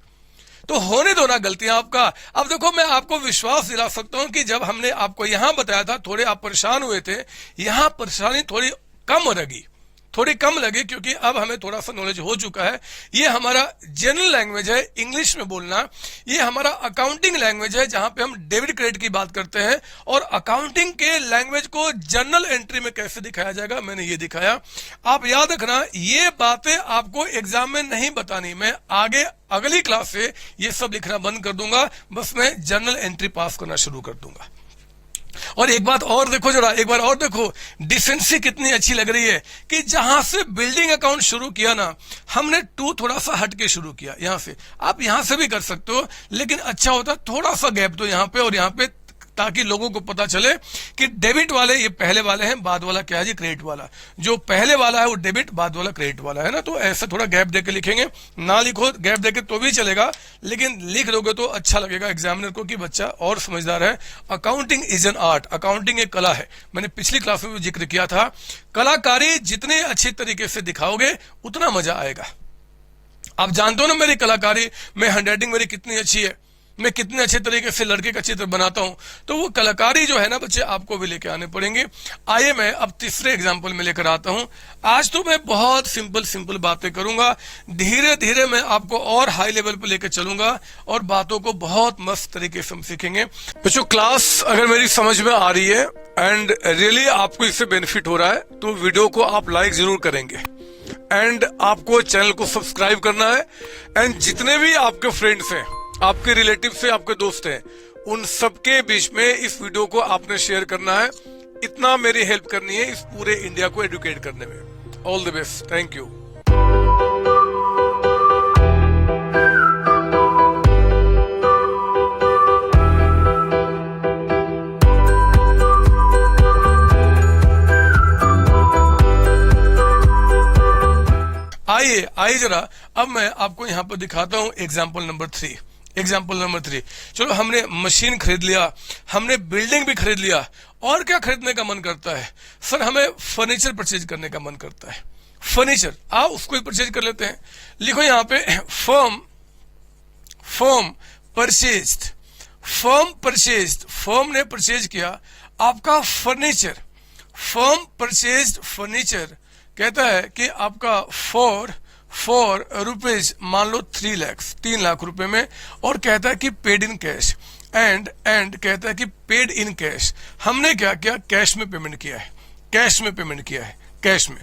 तो होने दो ना गलतियां आपका। अब देखो, मैं आपको विश्वास दिला सकता हूं कि जब हमने आपको यहां बताया था, थोड़े आप परेशान हुए थे। यहां परेशानी थोड़ी कम लगी, क्योंकि अब हमें थोड़ा सा नॉलेज हो चुका है। ये हमारा जनरल लैंग्वेज है, इंग्लिश में बोलना। ये हमारा अकाउंटिंग लैंग्वेज है, जहां पे हम डेबिट क्रेडिट की बात करते हैं। और अकाउंटिंग के लैंग्वेज को जर्नल एंट्री में कैसे दिखाया जाएगा, मैंने ये दिखाया। आप याद रखना, ये बातें आपको एग्जाम में नहीं बतानी। मैं आगे अगली क्लास से ये सब लिखना बंद कर दूंगा, बस मैं जर्नल एंट्री पास करना शुरू कर दूंगा। और एक बात और देखो, जरा एक बार और देखो, डिसेंसी कितनी अच्छी लग रही है कि जहां से बिल्डिंग अकाउंट शुरू किया ना, हमने टू थोड़ा सा हट के शुरू किया। यहां से आप यहां से भी कर सकते हो, लेकिन अच्छा होता थोड़ा सा गैप दो यहां पे और यहां पे, ताकि लोगों को पता चले कि डेबिट वाले ये पहले वाले हैं, बाद वाला क्या है जी, क्रेडिट वाला। जो पहले वाला है वो डेबिट, बाद वाला क्रेडिट वाला है ना। तो ऐसे थोड़ा गैप देके लिखेंगे, ना लिखो गैप देके तो भी चलेगा, लेकिन लिख दोगे तो अच्छा लगेगा एग्जामिनर को कि बच्चा और समझदार है। Accounting is an art, accounting एक कला है। मैंने पिछली क्लास में भी जिक्र किया था, कलाकारी जितने अच्छी तरीके से दिखाओगे उतना मजा आएगा। आप जानते हो ना मेरी कलाकारी, मैं हैंडराइटिंग मेरी कितनी अच्छी है, मैं कितने अच्छे तरीके से लड़के का चित्र बनाता हूं। तो वो कलाकारी जो है ना बच्चे, आपको भी लेके आने पड़ेंगे। आइए मैं अब तीसरे एग्जाम्पल में लेकर आता हूं। आज तो मैं बहुत सिंपल बातें करूंगा, धीरे धीरे मैं आपको और हाई लेवल पे लेकर चलूंगा और बातों को बहुत मस्त तरीके से हम सीखेंगे। बच्चों, क्लास अगर मेरी समझ में आ रही है एंड रियली आपको इससे बेनिफिट हो रहा है, तो वीडियो को आप लाइक जरूर करेंगे एंड आपको चैनल को सब्सक्राइब करना है। एंड जितने भी आपके फ्रेंड्स हैं, आपके रिलेटिव से, आपके दोस्त हैं, उन सबके बीच में इस वीडियो को आपने शेयर करना है। इतना मेरी हेल्प करनी है इस पूरे इंडिया को एडुकेट करने में। All the best, thank you. आइए जरा, अब मैं आपको यहां पर दिखाता हूं एग्जाम्पल नंबर 3। चलो, हमने मशीन खरीद लिया, हमने बिल्डिंग भी खरीद लिया, और क्या खरीदने का मन करता है सर, हमें फर्नीचर परचेज करने का मन करता है। फर्नीचर, आओ उसको ही परचेज कर लेते हैं। लिखो यहाँ पे firm firm purchased, firm purchased, firm ने परचेज किया आपका फर्नीचर, फर्म परचेज्ड फर्नीचर, कहता है कि आपका फॉर रुपीज मान लो 3 लाख रुपए में, और कहता है कि पेड इन कैश, एंड कहता है कि पेड इन कैश, हमने क्या किया, कैश में पेमेंट किया है, कैश में पेमेंट किया है, कैश में।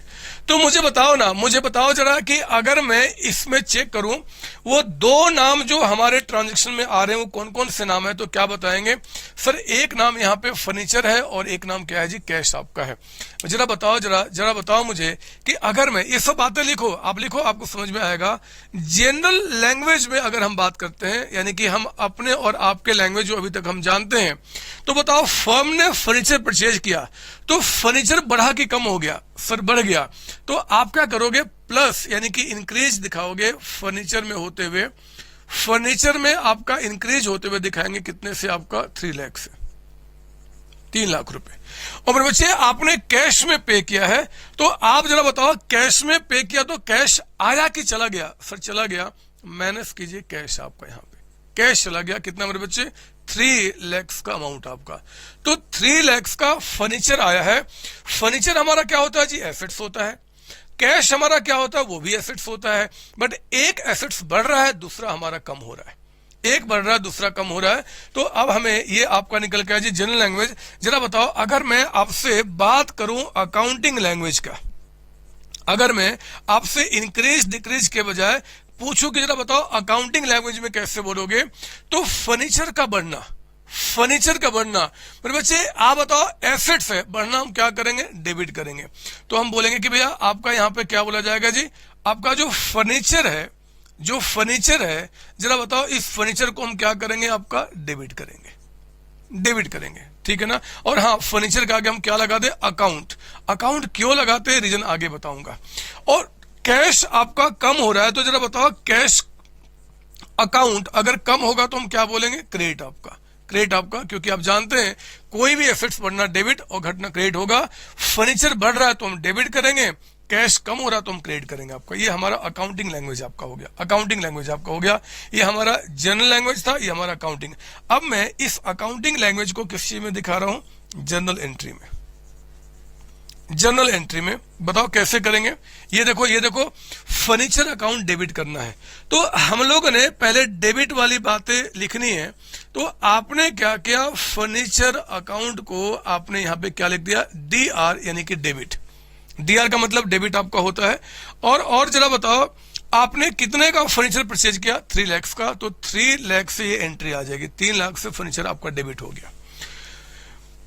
तो मुझे बताओ ना, मुझे बताओ जरा कि अगर मैं इसमें चेक करूं वो दो नाम जो हमारे ट्रांजैक्शन में आ रहे हैं वो कौन कौन से नाम है, तो क्या बताएंगे सर, एक नाम यहाँ पे फर्नीचर है और एक नाम क्या है जी, कैश आपका है। जरा बताओ, जरा बताओ मुझे कि अगर मैं, ये सब बातें लिखो, आप लिखो, आपको समझ में आएगा। जनरल लैंग्वेज में अगर हम बात करते हैं, यानी कि हम अपने और आपके लैंग्वेज जो अभी तक हम जानते हैं, तो बताओ फर्म ने फर्नीचर परचेज किया तो फर्नीचर बढ़ा कि कम हो गया, सर बढ़ गया, तो आप क्या करोगे, प्लस यानी कि इंक्रीज दिखाओगे फर्नीचर में होते हुए, फर्नीचर में आपका इंक्रीज होते हुए दिखाएंगे कितने से, आपका 3 लाख से 3 लाख रुपए। और मेरे बच्चे आपने कैश में पे किया है, तो आप जरा बताओ कैश में पे किया तो कैश आया कि चला गया, सर चला गया, माइनस कीजिए कैश आपका, यहाँ पे कैश चला गया, कितना मेरे बच्चे, 3 लाख का अमाउंट आपका। तो 3 लाख का फर्नीचर आया है। फर्नीचर हमारा क्या होता है जी, एसेट्स होता है। कैश हमारा क्या होता है, वो भी एसेट्स होता है, बट एक एसेट्स बढ़ रहा है, दूसरा हमारा कम हो रहा है, एक बढ़ रहा है दूसरा कम हो रहा है। तो अब हमें ये आपका निकल के आया जी जनरल लैंग्वेज। जरा बताओ अगर मैं आपसे बात करूं अकाउंटिंग लैंग्वेज का, अगर मैं आपसे इंक्रीज डिक्रीज के बजाय पूछूं कि जरा बताओ अकाउंटिंग लैंग्वेज में कैसे बोलोगे, तो फर्नीचर का बढ़ना, फर्नीचर का बढ़ना, मेरे बच्चे आप बताओ एसेट्स है, बढ़ना हम क्या करेंगे, डेबिट करेंगे। तो हम बोलेंगे कि भैया आपका यहाँ पे क्या बोला जाएगा जी, आपका जो फर्नीचर है, जो फर्नीचर है, जरा बताओ इस फर्नीचर को हम क्या करेंगे, आपका डेबिट करेंगे, डेबिट करेंगे, ठीक है ना। और हाँ, फर्नीचर के आगे हम क्या लगा दे, अकाउंट। अकाउंट क्यों लगाते हैं, रीजन आगे बताऊंगा। और कैश आपका कम हो रहा है, तो जरा बताओ कैश अकाउंट अगर कम होगा तो हम क्या बोलेंगे, क्रेडिट आपका, क्रेडिट आपका, क्योंकि आप जानते हैं कोई भी एसेट्स बढ़ना डेबिट और घटना क्रेडिट होगा। फर्नीचर बढ़ रहा है तो हम डेबिट करेंगे, कैश कम हो रहा तो हम क्रेडिट करेंगे आपका। ये हमारा अकाउंटिंग लैंग्वेज आपका हो गया, अकाउंटिंग लैंग्वेज आपका हो गया। ये हमारा जनरल लैंग्वेज था, ये हमारा अकाउंटिंग। अब मैं इस अकाउंटिंग लैंग्वेज को किस चीज में दिखा रहा हूं, जनरल एंट्री में। जनरल एंट्री में बताओ कैसे करेंगे। ये देखो फर्नीचर अकाउंट डेबिट करना है, तो हम लोगों ने पहले डेबिट वाली बातें लिखनी है। तो आपने क्या किया, फर्नीचर अकाउंट को आपने यहां पे क्या लिख दिया, DR यानी कि डेबिट। DR का मतलब डेबिट आपका होता है। और जरा बताओ आपने कितने का फर्नीचर परचेज किया, 3 लाख का, तो 3 लाख से ये एंट्री आ जाएगी, 3 लाख से फर्नीचर आपका डेबिट हो गया।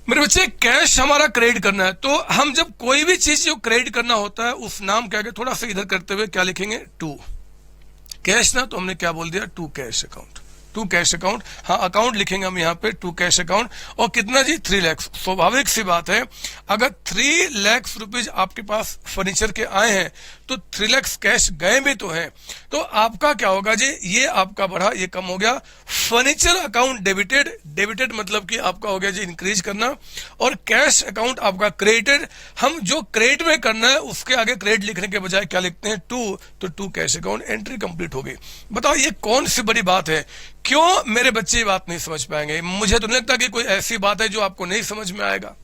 मेरे बच्चे कैश हमारा क्रेडिट करना है, तो हम जब कोई भी चीज जो क्रेडिट करना होता है उस नाम क्या, थोड़ा सा इधर करते हुए क्या लिखेंगे, टू कैश ना, तो हमने क्या बोल दिया, to cash account, to cash account. हाँ, अकाउंट लिखेंगे हम यहाँ पे, टू कैश अकाउंट। और कितना जी, 3 लाख। स्वाभाविक सी बात है, अगर 3 लाख रुपीज आपके पास फर्नीचर के आए हैं तो 3 लाख कैश गए भी तो हैं, तो आपका क्या होगा जी, ये आपका बढ़ा, ये कम हो गया। फर्नीचर अकाउंट डेबिटेड, डेबिटेड मतलब कि आपका हो गया जी इंक्रीज करना, और कैश अकाउंट आपका क्रेडिटेड। हम जो क्रेडिट में करना है उसके आगे क्रेडिट लिखने के बजाय क्या लिखते हैं, टू, तो to cash account, entry complete हो गई। बताओ ये कौन सी बड़ी बात है, क्यों मेरे बच्चे ये बात नहीं समझ पाएंगे। मुझे तो नहीं लगता कि कोई ऐसी बात है जो आपको नहीं समझ में आएगा।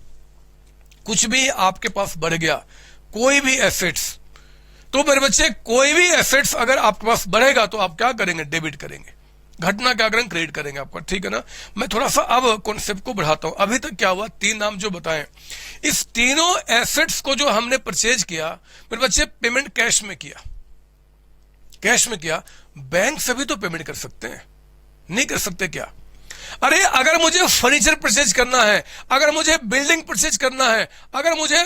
कुछ भी आपके पास बढ़ गया, कोई भी एसेट्स, तो मेरे बच्चे कोई भी एसेट्स अगर आपके पास बढ़ेगा तो आप क्या करेंगे, डेबिट करेंगे। घटना क्या करेंगे, क्रेडिट करेंगे आपका, ठीक है ना। मैं थोड़ा सा अब कॉन्सेप्ट को बढ़ाता हूं। अभी तक क्या हुआ, 3 नाम जो बताएं, इस तीनों एसेट्स को जो हमने परचेज किया, मेरे बच्चे पेमेंट कैश में किया, कैश में किया। बैंक से भी तो पेमेंट कर सकते हैं, नहीं कर सकते क्या? अरे अगर मुझे फर्नीचर परचेज करना है, अगर मुझे बिल्डिंग परचेज करना है, अगर मुझे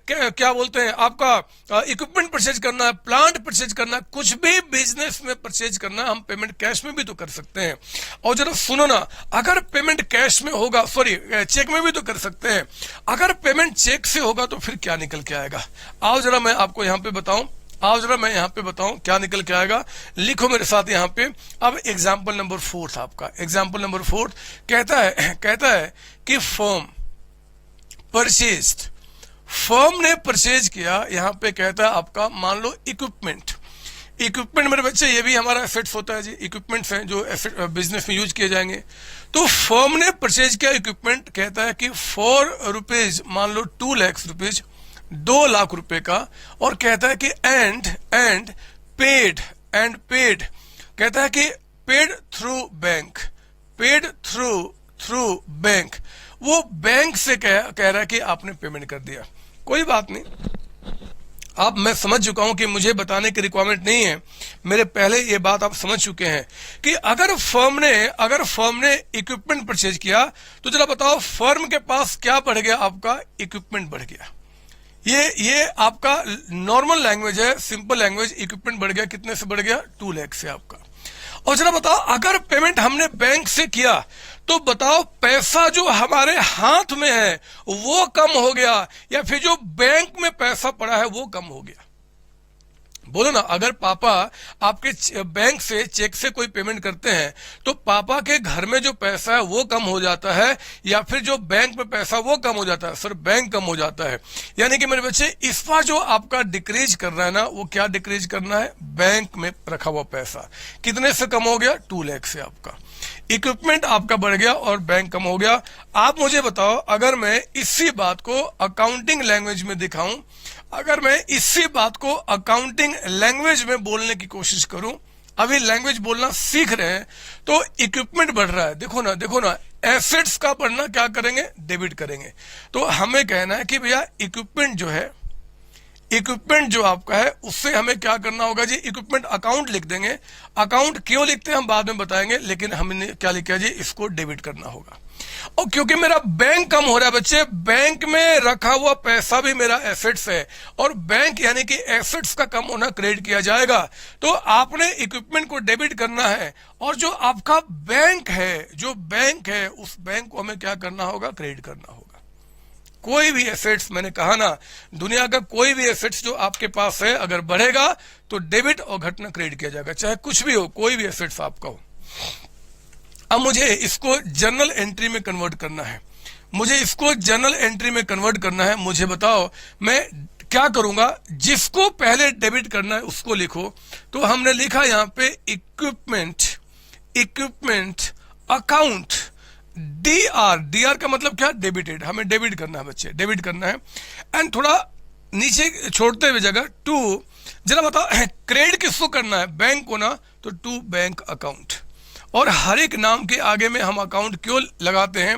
क्या बोलते हैं आपका इक्विपमेंट परचेज करना है, प्लांट परचेज करना है, कुछ भी बिजनेस में परचेज करना है, हम पेमेंट कैश में भी तो कर सकते हैं। और जरा सुनो ना, अगर पेमेंट कैश में होगा, सॉरी चेक में भी तो कर सकते हैं। अगर पेमेंट चेक से होगा तो फिर क्या निकल के आएगा, आओ जरा मैं आपको यहां पे बताऊं, आओ जरा मैं यहां पे बताऊं क्या निकल के आएगा। लिखो मेरे साथ यहां पे। अब एग्जांपल नंबर 4 आपका, एग्जांपल नंबर 4 कहता है कि फर्म परचेज्ड, फर्म ने परचेज किया, यहां पे कहता है आपका मान लो इक्विपमेंट, इक्विपमेंट मेरे बच्चे ये भी हमारा एसेट्स होता है जी, इक्विपमेंट्स हैं जो बिजनेस में यूज किए जाएंगे। तो फर्म ने परचेज किया इक्विपमेंट, कहता है कि 4 रुपीज, मान लो 2 लाख रुपीज, 2 लाख रुपए का, और कहता है कि एंड पेड, कहता है कि पेड थ्रू बैंक, वो बैंक से कह रहा है कि आपने पेमेंट कर दिया। कोई बात नहीं, अब मैं समझ चुका हूं कि मुझे बताने की रिक्वायरमेंट नहीं है, मेरे पहले ये बात आप समझ चुके हैं कि अगर फर्म ने इक्विपमेंट परचेज किया तो जरा बताओ फर्म के पास क्या बढ़ गया, आपका इक्विपमेंट बढ़ गया। ये आपका नॉर्मल लैंग्वेज है, सिंपल लैंग्वेज। इक्विपमेंट बढ़ गया, कितने से बढ़ गया? 2 लाख से आपका। और जरा बताओ अगर पेमेंट हमने बैंक से किया तो बताओ पैसा जो हमारे हाथ में है वो कम हो गया या फिर जो बैंक में पैसा पड़ा है वो कम हो गया? बोलो ना, अगर पापा आपके बैंक से चेक से कोई पेमेंट करते हैं तो पापा के घर में जो पैसा है वो कम हो जाता है या फिर जो बैंक में पैसा वो कम हो जाता है? सर बैंक कम हो जाता है। यानी कि मेरे बच्चे इस बार जो आपका डिक्रीज कर रहा है ना, वो क्या डिक्रीज करना है? बैंक में रखा हुआ पैसा। कितने से कम हो गया? 2 लाख से आपका। इक्विपमेंट आपका बढ़ गया और बैंक कम हो गया। आप मुझे बताओ, अगर मैं इसी बात को अकाउंटिंग लैंग्वेज में दिखाऊं, अगर मैं इसी बात को अकाउंटिंग लैंग्वेज में बोलने की कोशिश करूं, अभी लैंग्वेज बोलना सीख रहे हैं, तो इक्विपमेंट बढ़ रहा है, देखो ना, एसेट्स का बढ़ना क्या करेंगे? डेबिट करेंगे। तो हमें कहना है कि भैया इक्विपमेंट जो आपका है उससे हमें क्या करना होगा जी? इक्विपमेंट अकाउंट लिख देंगे। अकाउंट क्यों लिखते हैं हम बाद में बताएंगे, लेकिन हमने क्या लिखा जी? इसको डेबिट करना होगा। और क्योंकि मेरा बैंक कम हो रहा है बच्चे, बैंक में रखा हुआ पैसा भी मेरा एसेट्स है, और बैंक यानी कि एसेट्स का कम होना क्रेडिट किया जाएगा। तो आपने इक्विपमेंट को डेबिट करना है, और जो आपका बैंक है उस बैंक को हमें क्या करना होगा? क्रेडिट करना होगा। कोई भी एसेट्स, मैंने कहा ना, दुनिया का कोई भी एसेट्स जो आपके पास है अगर बढ़ेगा तो डेबिट और घटना क्रेडिट किया जाएगा, चाहे कुछ भी हो, कोई भी एसेट्स आपका हो। अब मुझे इसको जर्नल एंट्री में कन्वर्ट करना है, मुझे बताओ मैं क्या करूंगा? जिसको पहले डेबिट करना है उसको लिखो। तो हमने लिखा यहां पे इक्विपमेंट अकाउंट, डीआर का मतलब क्या? डेबिटेड। हमें डेबिट करना है बच्चे, डेबिट करना है। एंड थोड़ा नीचे छोड़ते हुए जगह टू, जरा बताओ क्रेडिट किसको करना है? बैंक को ना, तो टू बैंक अकाउंट। और हर एक नाम के आगे में हम अकाउंट क्यों लगाते हैं,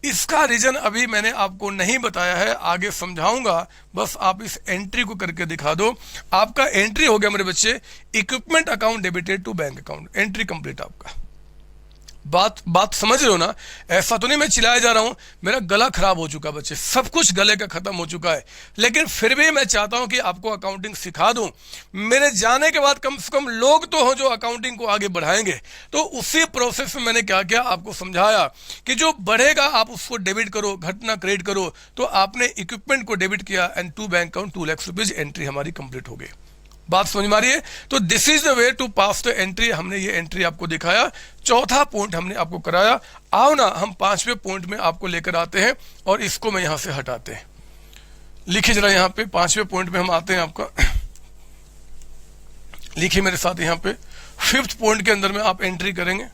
इसका रीजन अभी मैंने आपको नहीं बताया है, आगे समझाऊंगा। बस आप इस एंट्री को करके दिखा दो। आपका एंट्री हो गया मेरे बच्चे, equipment account debited to bank account. Entry complete आपका। बात समझ रहे हो ना? ऐसा तो नहीं मैं चिल्लाया जा रहा हूं, मेरा गला खराब हो चुका बच्चे, सब कुछ गले का खत्म हो चुका है, लेकिन फिर भी मैं चाहता हूं कि आपको अकाउंटिंग सिखा दूं। मेरे जाने के बाद कम से कम लोग तो हो जो अकाउंटिंग को आगे बढ़ाएंगे। तो उसी प्रोसेस में मैंने क्या किया, आपको समझाया कि जो बढ़ेगा आप उसको डेबिट करो, घटना क्रेडिट करो। तो आपने इक्विपमेंट को डेबिट किया and to bank account 2 lakh rupees, entry हमारी कंप्लीट हो गई। बात समझ में आ रही है? तो this is the way to pass the entry. हमने ये एंट्री आपको दिखाया, चौथा पॉइंट हमने आपको कराया। आओ ना हम 5वें पॉइंट में आपको लेकर आते हैं, और इसको मैं यहां से हटाते हैं। लिखिए जरा यहां पे, 5वें पॉइंट में हम आते हैं आपका। लिखिए मेरे साथ यहां पे, 5th पॉइंट के अंदर में आप एंट्री करेंगे।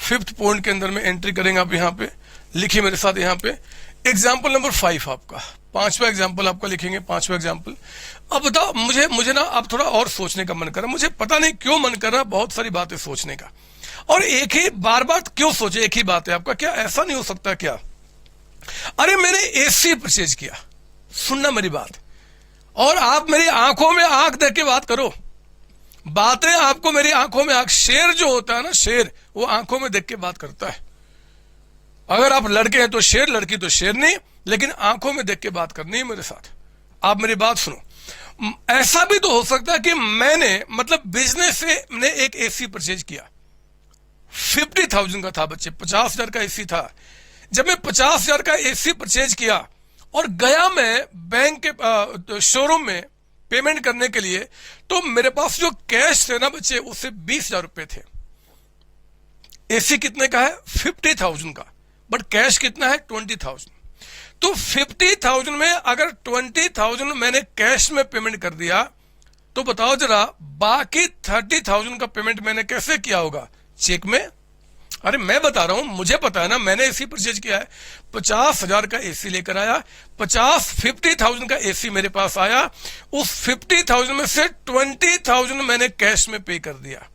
5th पॉइंट के अंदर में एंट्री करेंगे आप यहां पे। लिखिए मेरे साथ यहां पे एग्जाम्पल नंबर 5 आपका, 5वां एग्जाम्पल आपका लिखेंगे, 5वां एग्जाम्पल। अब बताओ मुझे ना अब थोड़ा और सोचने का मन कर रहा है, मुझे पता नहीं क्यों मन कर रहा है बहुत सारी बातें सोचने का, और एक ही बार क्यों सोचे? एक ही बात है आपका, क्या ऐसा नहीं हो सकता क्या? अरे मैंने एसी परचेज किया, सुनना मेरी बात, और आप मेरी आंखों में आंख देख के बात करो। बातें आपको मेरी आंखों में आंख, शेर जो होता है ना, शेर वो आंखों में देख के बात करता है। अगर आप लड़के हैं तो शेर, लड़की तो शेर नहीं, लेकिन आंखों में देख के बात करनी है मेरे साथ। आप मेरी बात सुनो। ऐसा भी तो हो सकता है कि मैंने मतलब बिजनेस से मैंने एक एसी परचेज किया, 50,000 का था बच्चे, 50,000 का एसी था। जब मैं 50,000 का एसी परचेज किया और गया मैं बैंक के शोरूम में पेमेंट करने के लिए, तो मेरे पास जो कैश थे ना बच्चे, उससे 20,000 रुपए थे। एसी कितने का है? 50,000 का, बट कैश कितना है? 20,000। तो 50,000 में अगर 20,000 मैंने कैश में पेमेंट कर दिया तो बताओ जरा बाकी 30,000 का पेमेंट मैंने कैसे किया होगा? चेक में। अरे मैं बता रहा हूं, मुझे पता है ना, मैंने एसी परचेज किया है, 50,000 का एसी लेकर आया, 50,000 का एसी मेरे पास आया, उस 50,000 में से 20,000 मैंने कैश में पे कर दिया,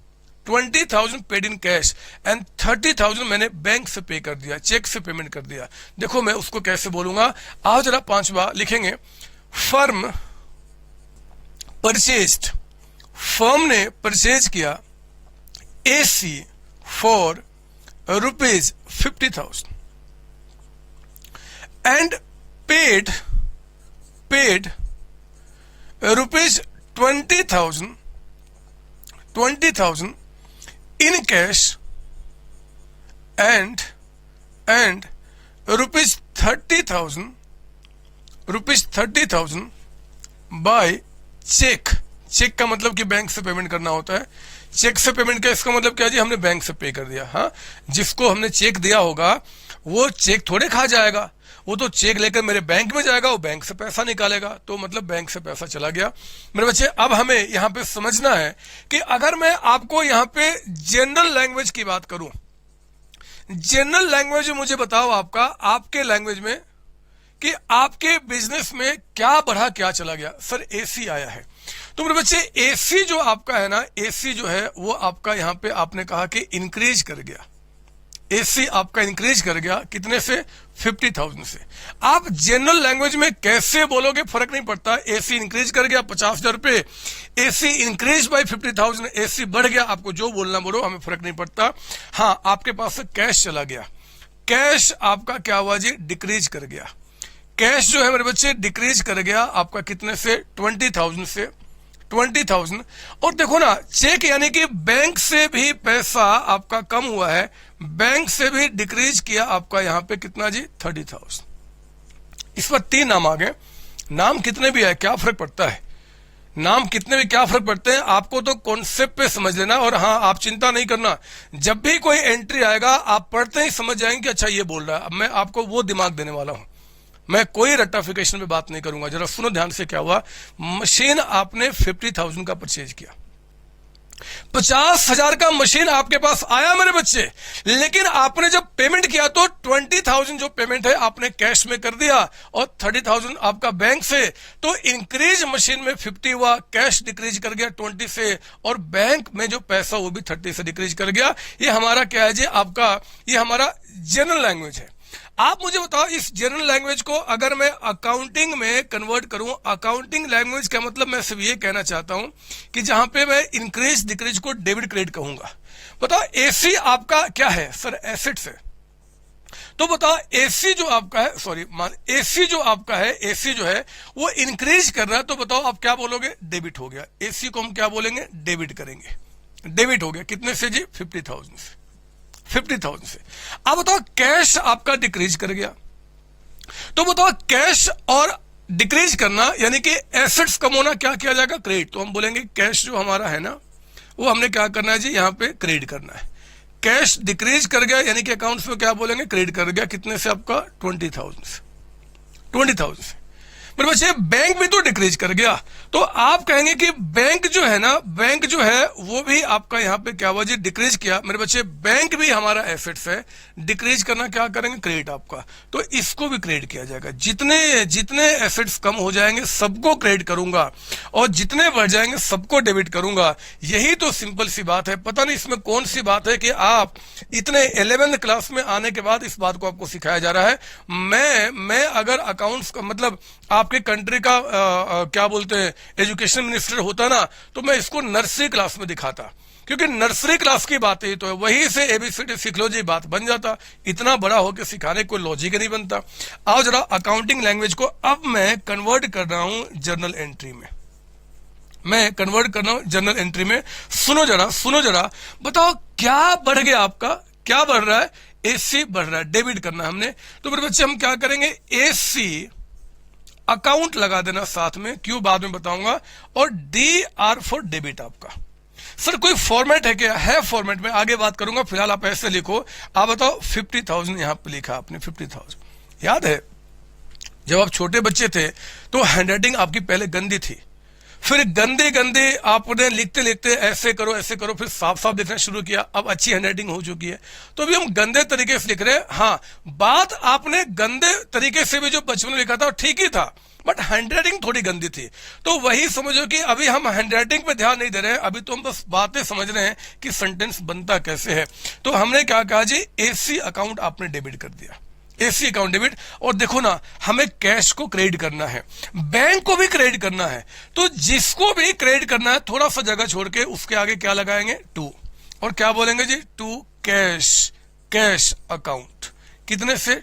20,000 पेड इन कैश एंड 30,000 मैंने बैंक से पे कर दिया, चेक से पेमेंट कर दिया। देखो मैं उसको कैसे बोलूंगा, आओ जरा 5 बार लिखेंगे। फर्म परचेज्ड, फर्म ने परचेज किया AC for ₹50,000 and paid ₹20,000 in cash and ₹30,000 by cheque. Cheque का मतलब कि बैंक से पेमेंट करना होता है। चेक से पेमेंट का इसका मतलब क्या जी, हमने बैंक से पे कर दिया। हाँ, जिसको हमने चेक दिया होगा वो चेक थोड़े खा जाएगा, वो तो चेक लेकर मेरे बैंक में जाएगा, वो बैंक से पैसा निकालेगा, तो मतलब बैंक से पैसा चला गया। मेरे बच्चे अब हमें यहाँ पे समझना है कि अगर मैं आपको यहाँ पे जनरल लैंग्वेज की बात करूं, जनरल लैंग्वेज मुझे बताओ आपका, आपके लैंग्वेज में कि आपके बिजनेस में क्या बढ़ा क्या चला गया। सर एसी आया है, तो मेरे बच्चे एसी जो आपका है ना, एसी जो है वो आपका यहाँ पे आपने कहा कि इंक्रीज कर गया, एसी आपका इंक्रीज कर गया कितने से? 50,000 से। आप जनरल लैंग्वेज में कैसे बोलोगे फर्क नहीं पड़ता, एसी इंक्रीज कर गया 50,000 रुपए, एसी इंक्रीज बाय 50,000, एसी बढ़ गया, आपको जो बोलना बोलो, हमें फर्क नहीं पड़ता। हाँ, आपके पास से कैश चला गया, कैश आपका क्या हुआ जी? डिक्रीज कर गया। कैश जो है मेरे बच्चे डिक्रीज कर गया आपका कितने से? 20,000 से, 20,000। और देखो ना, चेक यानी कि बैंक से भी पैसा आपका कम हुआ है, बैंक से भी डिक्रीज किया आपका यहाँ पे कितना जी? 30,000। इस पर 3 नाम आ गए। नाम कितने भी है क्या फर्क पड़ता है, नाम कितने भी क्या फर्क पड़ते हैं, आपको तो कॉन्सेप्ट पे समझ लेना। और हाँ, आप चिंता नहीं करना, जब भी कोई एंट्री आएगा आप पढ़ते ही समझ जाएंगे कि अच्छा ये बोल रहा है। अब मैं आपको वो दिमाग देने वाला हूं, मैं कोई रट्टाफिकेशन पे बात नहीं करूंगा। जरा सुनो ध्यान से, क्या हुआ? मशीन आपने 50,000 का परचेज किया, 50,000 का मशीन आपके पास आया मेरे बच्चे, लेकिन आपने जब पेमेंट किया तो 20,000 जो पेमेंट है आपने कैश में कर दिया और 30,000 आपका बैंक से। तो इंक्रीज मशीन में 50 हुआ, कैश डिक्रीज कर गया 20 से, और बैंक में जो पैसा वो भी 30 से डिक्रीज कर गया। ये हमारा क्या है जी? आपका ये हमारा जनरल लैंग्वेज है। आप मुझे बताओ, इस जनरल लैंग्वेज को अगर मैं अकाउंटिंग में कन्वर्ट करूं, अकाउंटिंग लैंग्वेज का मतलब मैं सिर्फ ये कहना चाहता हूं कि जहां पे मैं इंक्रीज डिक्रीज को डेबिट क्रेडिट कहूंगा। बताओ एसी आपका क्या है? सर एसेट्स है। तो बताओ एसी जो आपका है, सॉरी एसी जो आपका है, एसी जो है वो इंक्रीज कर रहा है, तो बताओ आप क्या बोलोगे? डेबिट हो गया। एसी को हम क्या बोलेंगे? डेबिट करेंगे। डेबिट हो गया कितने से जी? 50,000 से, 50,000 से। अब बताओ कैश आपका डिक्रीज कर गया, तो बताओ कैश और डिक्रीज करना यानी कि एसेट्स कम होना क्या किया जाएगा? क्रेडिट। तो हम बोलेंगे कैश जो हमारा है ना वो हमने क्या करना है जी? यहाँ पे क्रेडिट करना है। कैश डिक्रीज कर गया यानी कि अकाउंट्स में क्या बोलेंगे? क्रेडिट कर गया कितने से? आपका 20,000 से, 20,000 से। मेरे बच्चे बैंक भी तो डिक्रीज कर गया, तो आप कहेंगे कि बैंक जो है ना, बैंक जो है वो भी आपका यहाँ पे क्या हुआ जी? डिक्रीज किया। मेरे बच्चे बैंक भी हमारा एसेट्स है, डिक्रीज करना क्या करेंगे? क्रेडिट आपका, तो इसको भी क्रेडिट किया जाएगा। जितने जितने एसेट्स कम हो जाएंगे सबको क्रेडिट करूंगा और जितने बढ़ जाएंगे सबको डेबिट करूंगा। यही तो सिंपल सी बात है। पता नहीं इसमें कौन सी बात है कि आप इतने 11th क्लास में आने के बाद इस बात को आपको सिखाया जा रहा है। मैं अगर अकाउंट्स का मतलब आपके कंट्री का क्या बोलते हैं एजुकेशन मिनिस्टर होता ना, तो मैं इसको नर्सरी क्लास में दिखाता, क्योंकि नर्सरी क्लास की बात ही तो है, वहीं से एबीसीडी सीख लो जी, बात बन जाता। इतना बड़ा होकर सिखाने कोई लॉजिक नहीं बनता। आओ जरा अकाउंटिंग लैंग्वेज को अब मैं कन्वर्ट कर रहा हूं जर्नल एंट्री में, मैं कन्वर्ट कर रहा हूं जर्नल एंट्री में। सुनो जरा, बताओ क्या बढ़ गया आपका? क्या बढ़ रहा है? एसी बढ़ रहा है, डेबिट करना है हमने। तो मेरे बच्चे हम क्या करेंगे? एसी अकाउंट लगा देना साथ में, क्यों बाद में बताऊंगा, और DR फॉर डेबिट आपका। सर कोई फॉर्मेट है क्या? है फॉर्मेट, में आगे बात करूंगा, फिलहाल आप ऐसे लिखो। आप बताओ 50,000 यहां पे लिखा आपने, 50,000। याद है जब आप छोटे बच्चे थे तो हैंडराइटिंग आपकी पहले गंदी थी, फिर गंदे गंदे आपने लिखते लिखते ऐसे करो, फिर साफ साफ लिखना शुरू किया। अब अच्छी हैंडराइटिंग हो चुकी है तो अभी हम गंदे तरीके से लिख रहे हैं। हाँ, बात आपने गंदे तरीके से भी जो बचपन में लिखा था ठीक ही था, बट हैंडराइटिंग थोड़ी गंदी थी। तो वही समझो कि अभी हम हैंडराइटिंग पे ध्यान नहीं दे रहे हैं, अभी तो हम बस बातें समझ रहे हैं कि सेंटेंस बनता कैसे है। तो हमने क्या कहा जी, एसी अकाउंट आपने डेबिट कर दिया, एसी अकाउंट डेबिट। और देखो ना, हमें कैश को क्रेडिट करना है, बैंक को भी क्रेडिट करना है। तो जिसको भी क्रेडिट करना है थोड़ा सा जगह छोड़ के उसके आगे क्या लगाएंगे, टू, और क्या बोलेंगे जी, टू कैश, कैश अकाउंट। कितने से,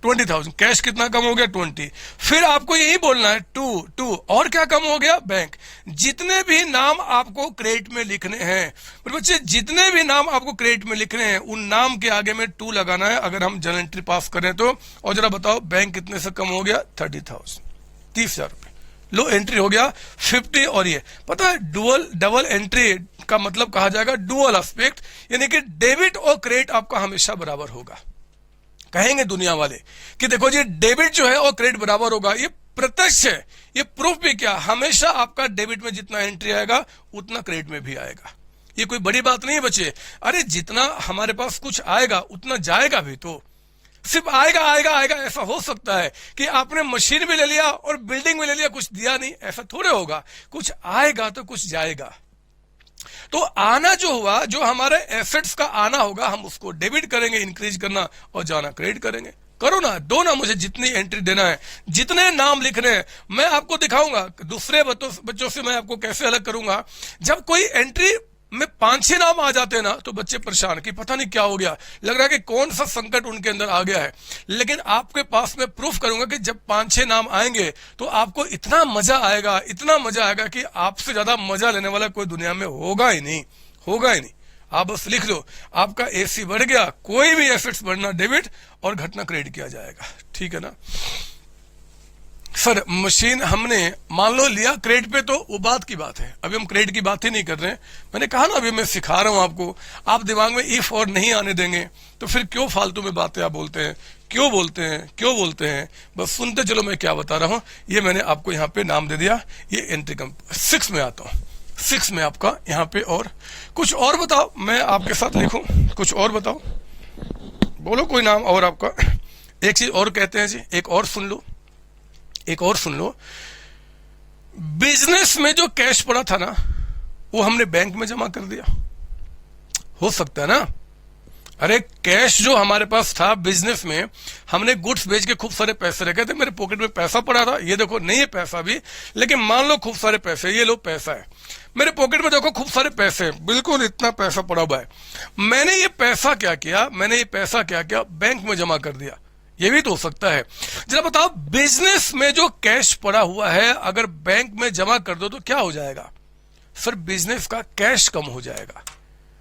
20,000 कैश कितना कम हो गया, 20। फिर आपको यही बोलना है टू और क्या कम हो गया, बैंक। जितने भी नाम आपको क्रेडिट में लिखने हैं बच्चे, जितने भी नाम आपको क्रेडिट में लिखने हैं उन नाम के आगे में टू लगाना है अगर हम जर्नल एंट्री पास करें तो। और जरा बताओ बैंक कितने से कम हो गया, 30,000, 30,000 रुपए। लो एंट्री हो गया 50। और ये पता है डबल एंट्री का मतलब कहा जाएगा डुअल एस्पेक्ट, यानी कि डेबिट और क्रेडिट आपका हमेशा बराबर होगा। कहेंगे दुनिया वाले कि देखो जी डेबिट जो है और क्रेडिट बराबर होगा, ये प्रत्यक्ष है, ये प्रूफ भी क्या, हमेशा आपका डेबिट में जितना एंट्री आएगा उतना क्रेडिट में भी आएगा। ये कोई बड़ी बात नहीं है बच्चे। अरे जितना हमारे पास कुछ आएगा उतना जाएगा भी, तो सिर्फ आएगा आएगा आएगा ऐसा हो सकता है कि आपने मशीन भी ले लिया और बिल्डिंग भी ले लिया, कुछ दिया नहीं, ऐसा थोड़े होगा। कुछ आएगा तो कुछ जाएगा। तो आना जो हुआ, जो हमारे एसेट्स का आना होगा, हम उसको डेबिट करेंगे, इंक्रीज करना, और जाना क्रेडिट करेंगे। करो ना, दो ना मुझे जितनी एंट्री देना है, जितने नाम लिखने हैं मैं आपको दिखाऊंगा। दूसरे बच्चों से मैं आपको कैसे अलग करूंगा। जब कोई एंट्री में 5-6 नाम आ जाते हैं ना तो बच्चे परेशान कि पता नहीं क्या हो गया, लग रहा है कि कौन सा संकट उनके अंदर आ गया है। लेकिन आपके पास मैं प्रूफ करूंगा कि जब 5-6 नाम आएंगे तो आपको इतना मजा आएगा, इतना मजा आएगा कि आपसे ज्यादा मजा लेने वाला कोई दुनिया में होगा ही नहीं, होगा ही नहीं। आप बस लिख लो, आपका एसी बढ़ गया, कोई भी एसेट्स बढ़ना डेबिट और घटना क्रेडिट किया जाएगा। ठीक है ना सर, मशीन हमने मान लो लिया क्रेडिट पे तो वो बात की बात है, अभी हम क्रेडिट की बात ही नहीं कर रहे हैं। मैंने कहा ना, अभी मैं सिखा रहा हूं आपको, आप दिमाग में इफ और नहीं आने देंगे तो फिर क्यों फालतू में बातें आप बोलते हैं, क्यों बोलते हैं। बस सुनते चलो मैं क्या बता रहा हूं। ये मैंने आपको यहाँ पे नाम दे दिया, ये एंट्री कम 6 में आता हूं, 6 में आपका यहाँ पे। और कुछ और बताओ, मैं आपके साथ लिखूं, कुछ और बताओ, बोलो कोई नाम और आपका। एक चीज और कहते हैं जी, एक और सुन लो, बिजनेस में जो कैश पड़ा था ना वो हमने बैंक में जमा कर दिया, हो सकता है ना। अरे कैश जो हमारे पास था बिजनेस में, हमने गुड्स बेच के खूब सारे पैसे रखे थे, मेरे पॉकेट में पैसा पड़ा था, ये देखो नहीं है पैसा भी, लेकिन मान लो खूब सारे पैसे, ये लो पैसा है मेरे पॉकेट में, देखो खूब सारे पैसे, बिल्कुल इतना पैसा पड़ा हुआ है। मैंने ये पैसा क्या किया, बैंक में जमा कर दिया। ये भी तो हो सकता है। जरा बताओ, बिजनेस में जो कैश पड़ा हुआ है अगर बैंक में जमा कर दो तो क्या हो जाएगा सर, बिजनेस का कैश कम हो जाएगा,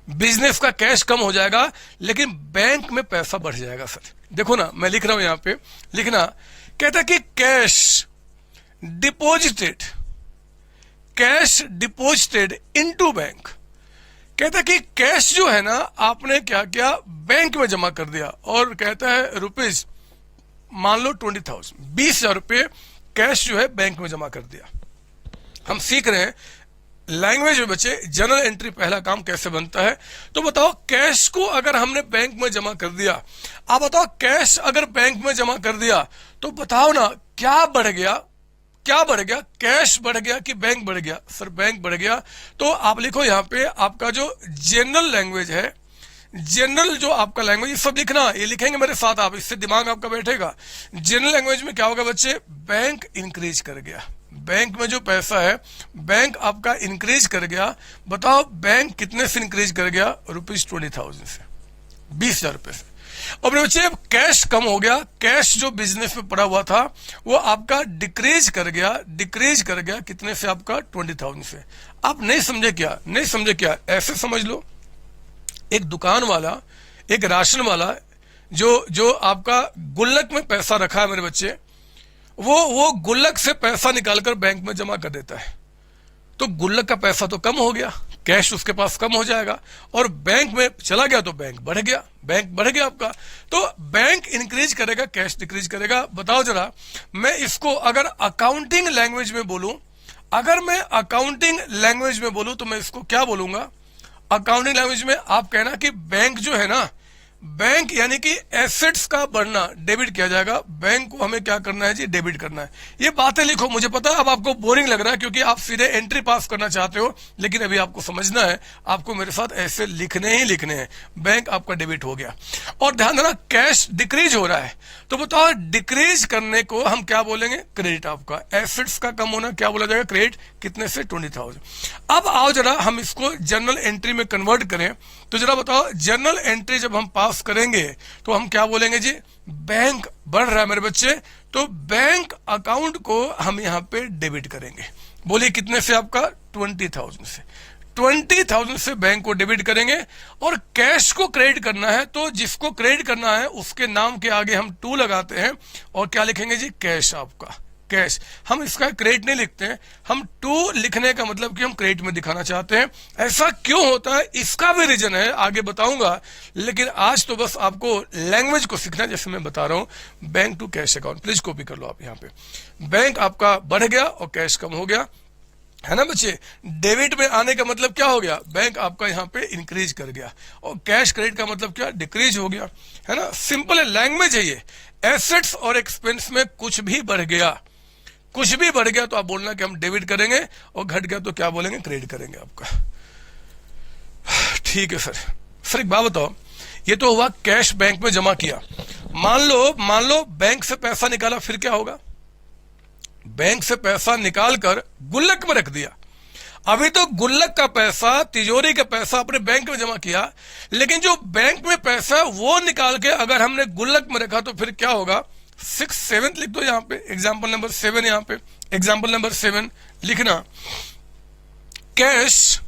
बिजनेस का कैश कम हो जाएगा, लेकिन बैंक में पैसा बढ़ जाएगा सर। देखो ना, मैं लिख रहा हूं यहां पे, लिखना, कहता कि कैश डिपॉजिटेड इनटू बैंक। कहता कि कैश जो है ना आपने क्या किया, बैंक में जमा कर दिया। और कहता है रुपीज, मान लो 20,000, 20,000 रुपये कैश जो है बैंक में जमा कर दिया। हम सीख रहे हैं लैंग्वेज में बच्चे, जनरल एंट्री पहला काम कैसे बनता है। तो बताओ, कैश को अगर हमने बैंक में जमा कर दिया, आप बताओ कैश अगर बैंक में जमा कर दिया तो बताओ ना क्या बढ़ गया, कैश बढ़ गया कि बैंक बढ़ गया। सर बैंक बढ़ गया। तो आप लिखो यहाँ पे, आपका जो जनरल लैंग्वेज है, जनरल जो आपका लैंग्वेज, ये सब लिखना, ये लिखेंगे मेरे साथ आप, इससे दिमाग आपका बैठेगा। जनरल लैंग्वेज में क्या होगा बच्चे, बैंक इंक्रीज कर गया, बैंक में जो पैसा है बैंक आपका इंक्रीज कर गया। बताओ बैंक कितने से इंक्रीज कर गया, ₹20,000 से, 20,000 रुपए से। और मेरे बच्चे कैश कम हो गया, कैश जो बिजनेस में पड़ा हुआ था वो आपका डिक्रीज कर गया कितने से, आपका 20,000 से। आप नहीं समझे क्या, ऐसे समझ लो, एक दुकान वाला, एक राशन वाला जो आपका गुल्लक में पैसा रखा है मेरे बच्चे, वो गुल्लक से पैसा निकालकर बैंक में जमा कर देता है, तो गुल्लक का पैसा तो कम हो गया, कैश उसके पास कम हो जाएगा, और बैंक में चला गया तो बैंक बढ़ गया, बैंक बढ़ गया आपका। तो बैंक इंक्रीज करेगा, कैश डिक्रीज करेगा। बताओ जरा, मैं इसको अगर अकाउंटिंग लैंग्वेज में बोलूं, अगर मैं अकाउंटिंग लैंग्वेज में बोलूं तो मैं इसको क्या बोलूंगा? अकाउंटिंग लैंग्वेज में आप कहना कि बैंक जो है ना, बैंक यानी कि एसेट्स का बढ़ना डेबिट किया जाएगा। बैंक को हमें क्या करना है जी? डेबिट करना है। ये बातें लिखो, मुझे पता है अब आपको बोरिंग लग रहा है क्योंकि आप सीधे एंट्री पास करना चाहते हो, लेकिन अभी आपको समझना है, आपको मेरे साथ ऐसे लिखने ही लिखने हैं। बैंक आपका डेबिट हो गया, और ध्यान देना कैश डिक्रीज हो रहा है, तो बताओ डिक्रीज करने को हम क्या बोलेंगे? क्रेडिट। आपका एसेट्स का कम होना क्या बोला जाएगा? क्रेडिट। कितने से? 20,000। अब आओ जरा हम इसको जर्नल एंट्री में कन्वर्ट करें, तो जरा बताओ जर्नल एंट्री जब हम पास करेंगे तो हम क्या बोलेंगे जी? बैंक बढ़ रहा है मेरे बच्चे, तो बैंक अकाउंट को हम यहां पे डेबिट करेंगे। बोलिए कितने से? आपका 20,000 से। 20,000 से बैंक को डेबिट करेंगे, और कैश को क्रेडिट करना है, तो जिसको क्रेडिट करना है उसके नाम के आगे हम 2 लगाते हैं, और क्या लिखेंगे जी? कैश। आपका कैश। हम इसका क्रेडिट नहीं लिखते हैं, हम 2 लिखने का मतलब कि हम क्रेडिट में दिखाना चाहते हैं। ऐसा क्यों होता है इसका भी रीजन है, आगे बताऊंगा, लेकिन आज तो बस आपको लैंग्वेज को सीखना है। जैसे मैं बता रहा हूं, bank to cash account, please copy कर लो आप यहां पे। बैंक आपका बढ़ गया और कैश कम हो गया, है ना बच्चे? डेबिट में आने का मतलब क्या हो गया? बैंक आपका यहाँ पे इंक्रीज कर गया, और कैश क्रेडिट का मतलब क्या? डिक्रीज हो गया, है ना? सिंपल लैंग्वेज है ये। एसेट्स और एक्सपेंस में कुछ भी बढ़ गया, कुछ भी बढ़ गया तो आप बोलना कि हम डेबिट करेंगे, और घट गया तो क्या बोलेंगे? क्रेडिट करेंगे आपका। ठीक है सर एक बात बताओ, ये तो हुआ कैश बैंक में जमा किया। मान लो बैंक से पैसा निकाला, फिर क्या होगा? बैंक से पैसा निकाल कर गुल्लक में रख दिया। अभी तो गुल्लक का पैसा, तिजोरी का पैसा अपने बैंक में जमा किया, लेकिन जो बैंक में पैसा है वो निकाल के अगर हमने गुल्लक में रखा तो फिर क्या होगा? 6, 7 लिख दो यहाँ पे, एग्जाम्पल नंबर 7 यहाँ पे। एग्जाम्पल नंबर 7 लिखना, cash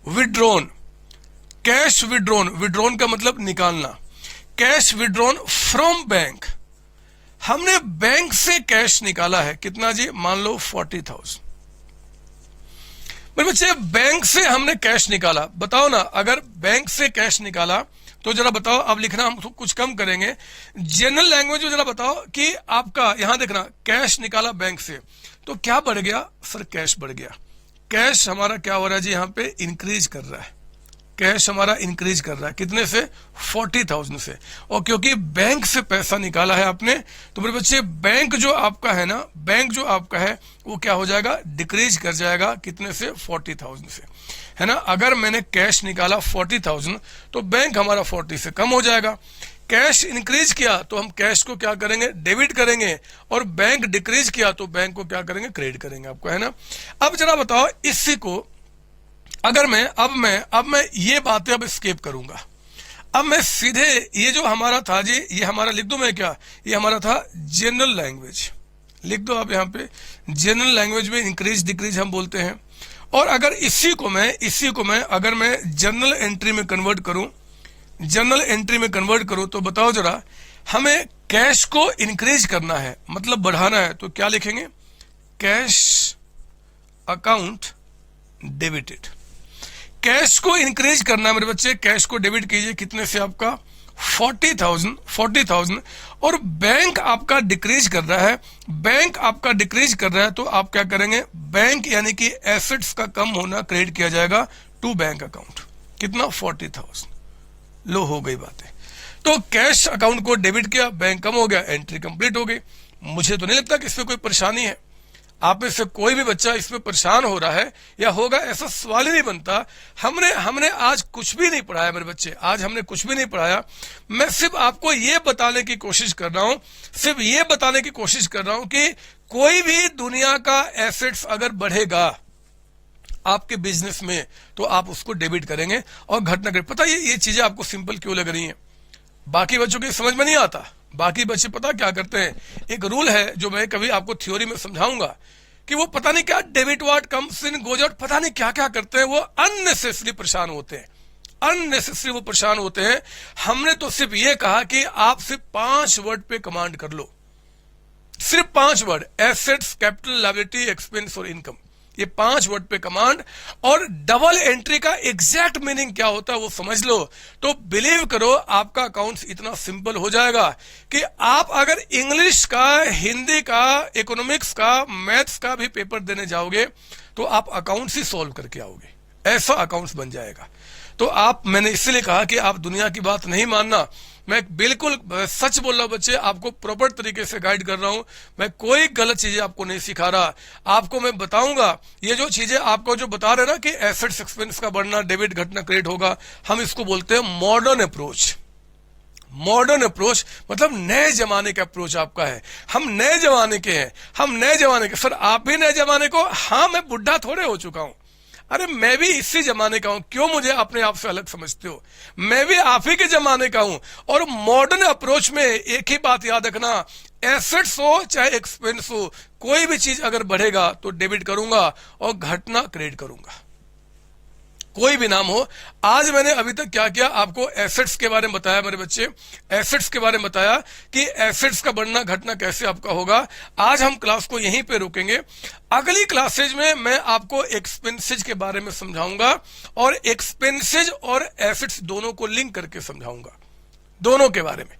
withdrawn. Cash withdrawn, withdrawn का मतलब निकालना। कैश विड्रॉन फ्रॉम बैंक, हमने बैंक से कैश निकाला है, कितना जी? मान लो 40,000। मेरे बच्चे बैंक से हमने कैश निकाला, बताओ ना, अगर बैंक से कैश निकाला तो जरा बताओ, अब लिखना हम कुछ कम करेंगे, जनरल लैंग्वेज में जरा बताओ कि आपका यहां देखना, कैश निकाला बैंक से तो क्या बढ़ गया? सर कैश बढ़ गया। कैश हमारा क्या हो रहा है जी? यहां पे इंक्रीज कर रहा है, कैश हमारा इंक्रीज कर रहा है, कितने से? 40,000 से। और क्योंकि बैंक से पैसा निकाला है आपने, तो मेरे बच्चे बैंक जो आपका है ना, बैंक जो आपका है वो क्या हो जाएगा? डिक्रीज कर जाएगा, कितने से? 40,000 से, है ना? अगर मैंने कैश निकाला 40,000 तो बैंक हमारा 40 से कम हो जाएगा। कैश इंक्रीज किया तो हम कैश को क्या करेंगे? डेबिट करेंगे, और बैंक डिक्रीज किया तो बैंक को क्या करेंगे? क्रेडिट करेंगे आपको, है ना? अब जरा बताओ इसी को अगर मैं अब मैं ये बातें अब स्किप करूंगा, अब मैं सीधे ये जो हमारा था जी, ये हमारा लिख दूं मैं क्या? ये हमारा था जनरल लैंग्वेज, लिख दो आप यहाँ पे। जनरल लैंग्वेज में इंक्रीज डिक्रीज हम बोलते हैं। और अगर इसी को मैं अगर मैं जर्नल एंट्री में कन्वर्ट करूं, जर्नल एंट्री में कन्वर्ट करूं, तो बताओ जरा, हमें कैश को इंक्रीज करना है, मतलब बढ़ाना है, तो क्या लिखेंगे? Cash account debited. कैश को इंक्रीज करना है मेरे बच्चे, कैश को डेबिट कीजिए, कितने से? आपका 40,000। और बैंक आपका डिक्रीज कर रहा है, बैंक आपका डिक्रीज कर रहा है, तो आप क्या करेंगे? बैंक यानी कि एसेट्स का कम होना क्रेडिट किया जाएगा टू बैंक अकाउंट, कितना? 40,000। लो हो गई बातें। तो कैश अकाउंट को डेबिट किया, बैंक कम हो गया, एंट्री कंप्लीट हो गई। मुझे तो नहीं लगता कि इसमें कोई परेशानी है। आप में से कोई भी बच्चा इसमें परेशान हो रहा है या होगा, ऐसा सवाल ही नहीं बनता। हमने आज कुछ भी नहीं पढ़ाया मेरे बच्चे, आज हमने कुछ भी नहीं पढ़ाया। मैं सिर्फ आपको ये बताने की कोशिश कर रहा हूं, सिर्फ ये बताने की कोशिश कर रहा हूं कि कोई भी दुनिया का एसेट्स अगर बढ़ेगा आपके बिजनेस में तो आप उसको डेबिट करेंगे और घटना करें। पता ये चीजें आपको सिंपल क्यों लग रही हैं, बाकी बच्चों की समझ में नहीं आता। बाकी बच्चे पता क्या करते हैं, एक रूल है जो मैं कभी आपको थ्योरी में समझाऊंगा कि वो पता नहीं क्या debit watt comes in goes out, पता नहीं क्या क्या करते हैं, वो अननेसेसरी परेशान होते हैं, अननेसेसरी वो परेशान होते हैं। हमने तो सिर्फ ये कहा कि आप सिर्फ 5 वर्ड पे कमांड कर लो, सिर्फ 5 word, assets, capital, liability, expense और इनकम। ये 5 वर्ड पे कमांड। और डबल एंट्री का एग्जैक्ट मीनिंग क्या होता है वो समझ लो, तो बिलीव करो आपका अकाउंट्स इतना सिंपल हो जाएगा कि आप अगर इंग्लिश का, हिंदी का, इकोनॉमिक्स का, मैथ्स का भी पेपर देने जाओगे तो आप अकाउंट्स ही सॉल्व करके आओगे, ऐसा अकाउंट्स बन जाएगा। तो मैंने इसलिए कहा कि आप दुनिया की बात नहीं मानना, मैं बिल्कुल सच बोल रहा हूं बच्चे, आपको प्रॉपर तरीके से गाइड कर रहा हूं, मैं कोई गलत चीजें आपको नहीं सिखा रहा। आपको मैं बताऊंगा ये जो चीजें आपको जो बता रहे ना कि एसेट्स एक्सपेंस का बढ़ना, डेबिट घटना, क्रेडिट होगा, हम इसको बोलते हैं मॉडर्न अप्रोच। मॉडर्न अप्रोच मतलब नए जमाने का अप्रोच आपका है। हम नए जमाने के हैं, हम नए जमाने के। सर आप भी नए जमाने को? हाँ, मैं बुढ़ा थोड़े हो चुका हूं, अरे मैं भी इसी जमाने का हूं, क्यों मुझे अपने आप से अलग समझते हो? मैं भी आप ही के जमाने का हूं। और मॉडर्न अप्रोच में एक ही बात याद रखना, एसेट्स हो चाहे एक्सपेंस हो, कोई भी चीज अगर बढ़ेगा तो डेबिट करूंगा और घटना क्रेडिट करूंगा, कोई भी नाम हो। आज मैंने अभी तक क्या किया, आपको एसेट्स के बारे में बताया मेरे बच्चे, एसेट्स के बारे में बताया कि एसेट्स का बढ़ना घटना कैसे आपका होगा। आज हम क्लास को यहीं पे रोकेंगे। अगली क्लासेज में मैं आपको एक्सपेंसेज के बारे में समझाऊंगा और एक्सपेंसेज और एसेट्स दोनों को लिंक करके समझाऊंगा, दोनों के बारे में।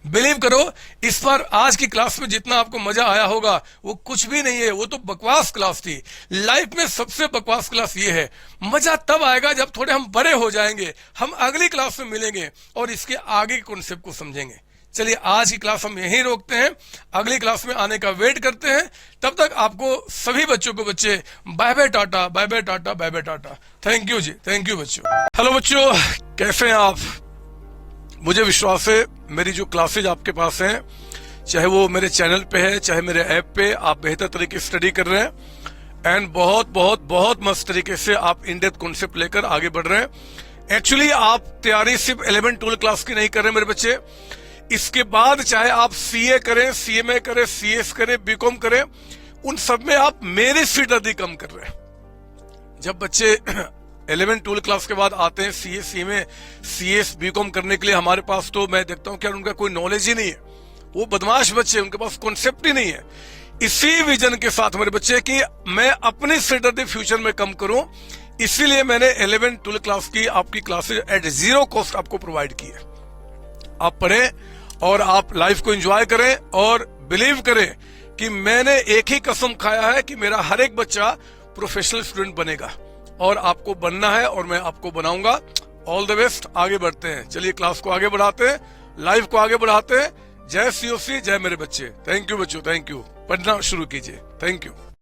बिलीव करो इस बार आज की क्लास में जितना आपको मजा आया होगा वो कुछ भी नहीं है, वो तो बकवास क्लास थी। लाइफ में सबसे बकवास क्लास ये है। मजा तब आएगा जब थोड़े हम बड़े हो जाएंगे, हम अगली क्लास में मिलेंगे और इसके आगे के कॉन्सेप्ट को समझेंगे। चलिए आज की क्लास हम यहीं रोकते हैं, अगली क्लास में आने का वेट करते हैं। तब तक आपको सभी बच्चों को बच्चे bye bye tata, bye bye tata, bye bye tata. Thank you जी, थैंक यू बच्चों। हेलो बच्चों, कैसे हैं आप? मुझे विश्वास है मेरी जो क्लासेज आपके पास हैं, चाहे वो मेरे चैनल पे है चाहे मेरे ऐप पे, आप बेहतर तरीके से स्टडी कर रहे हैं एंड बहुत बहुत बहुत मस्त तरीके से आप इन डेप्थ कॉन्सेप्ट लेकर आगे बढ़ रहे हैं। एक्चुअली आप तैयारी सिर्फ 11-12 क्लास की नहीं कर रहे मेरे बच्चे, इसके बाद चाहे आप सीए करें, सीएमए करें, सीएस करें, बीकॉम करें, उन सब में आप मेरी सीट कम कर रहे हैं। जब बच्चे 11-12 क्लास के बाद आते हैं सीए, सीएमए, सीएस, बीकॉम करने के लिए, हमारे पास तो मैं देखता हूं कि उनका कोई नॉलेज ही नहीं है, वो बदमाश बच्चे, उनके पास कॉन्सेप्ट ही नहीं है। इसी विजन के साथ मेरे बच्चे कि मैं अपनी सिरदर्दी फ्यूचर में कम करूं, इसीलिए मैंने 11-12 क्लास की आपकी क्लासेज एट 0 कॉस्ट आपको प्रोवाइड की है। आप पढ़ें और आप लाइफ को एंजॉय करें और बिलीव करें कि मैंने एक ही कसम खाया है कि मेरा हर एक बच्चा प्रोफेशनल स्टूडेंट बनेगा और आपको बनना है और मैं आपको बनाऊंगा। ऑल द बेस्ट, आगे बढ़ते हैं। चलिए क्लास को आगे बढ़ाते हैं, लाइफ को आगे बढ़ाते हैं। जय सीओसी, जय मेरे बच्चे। थैंक यू बच्चों, थैंक यू। पढ़ना शुरू कीजिए। Thank you.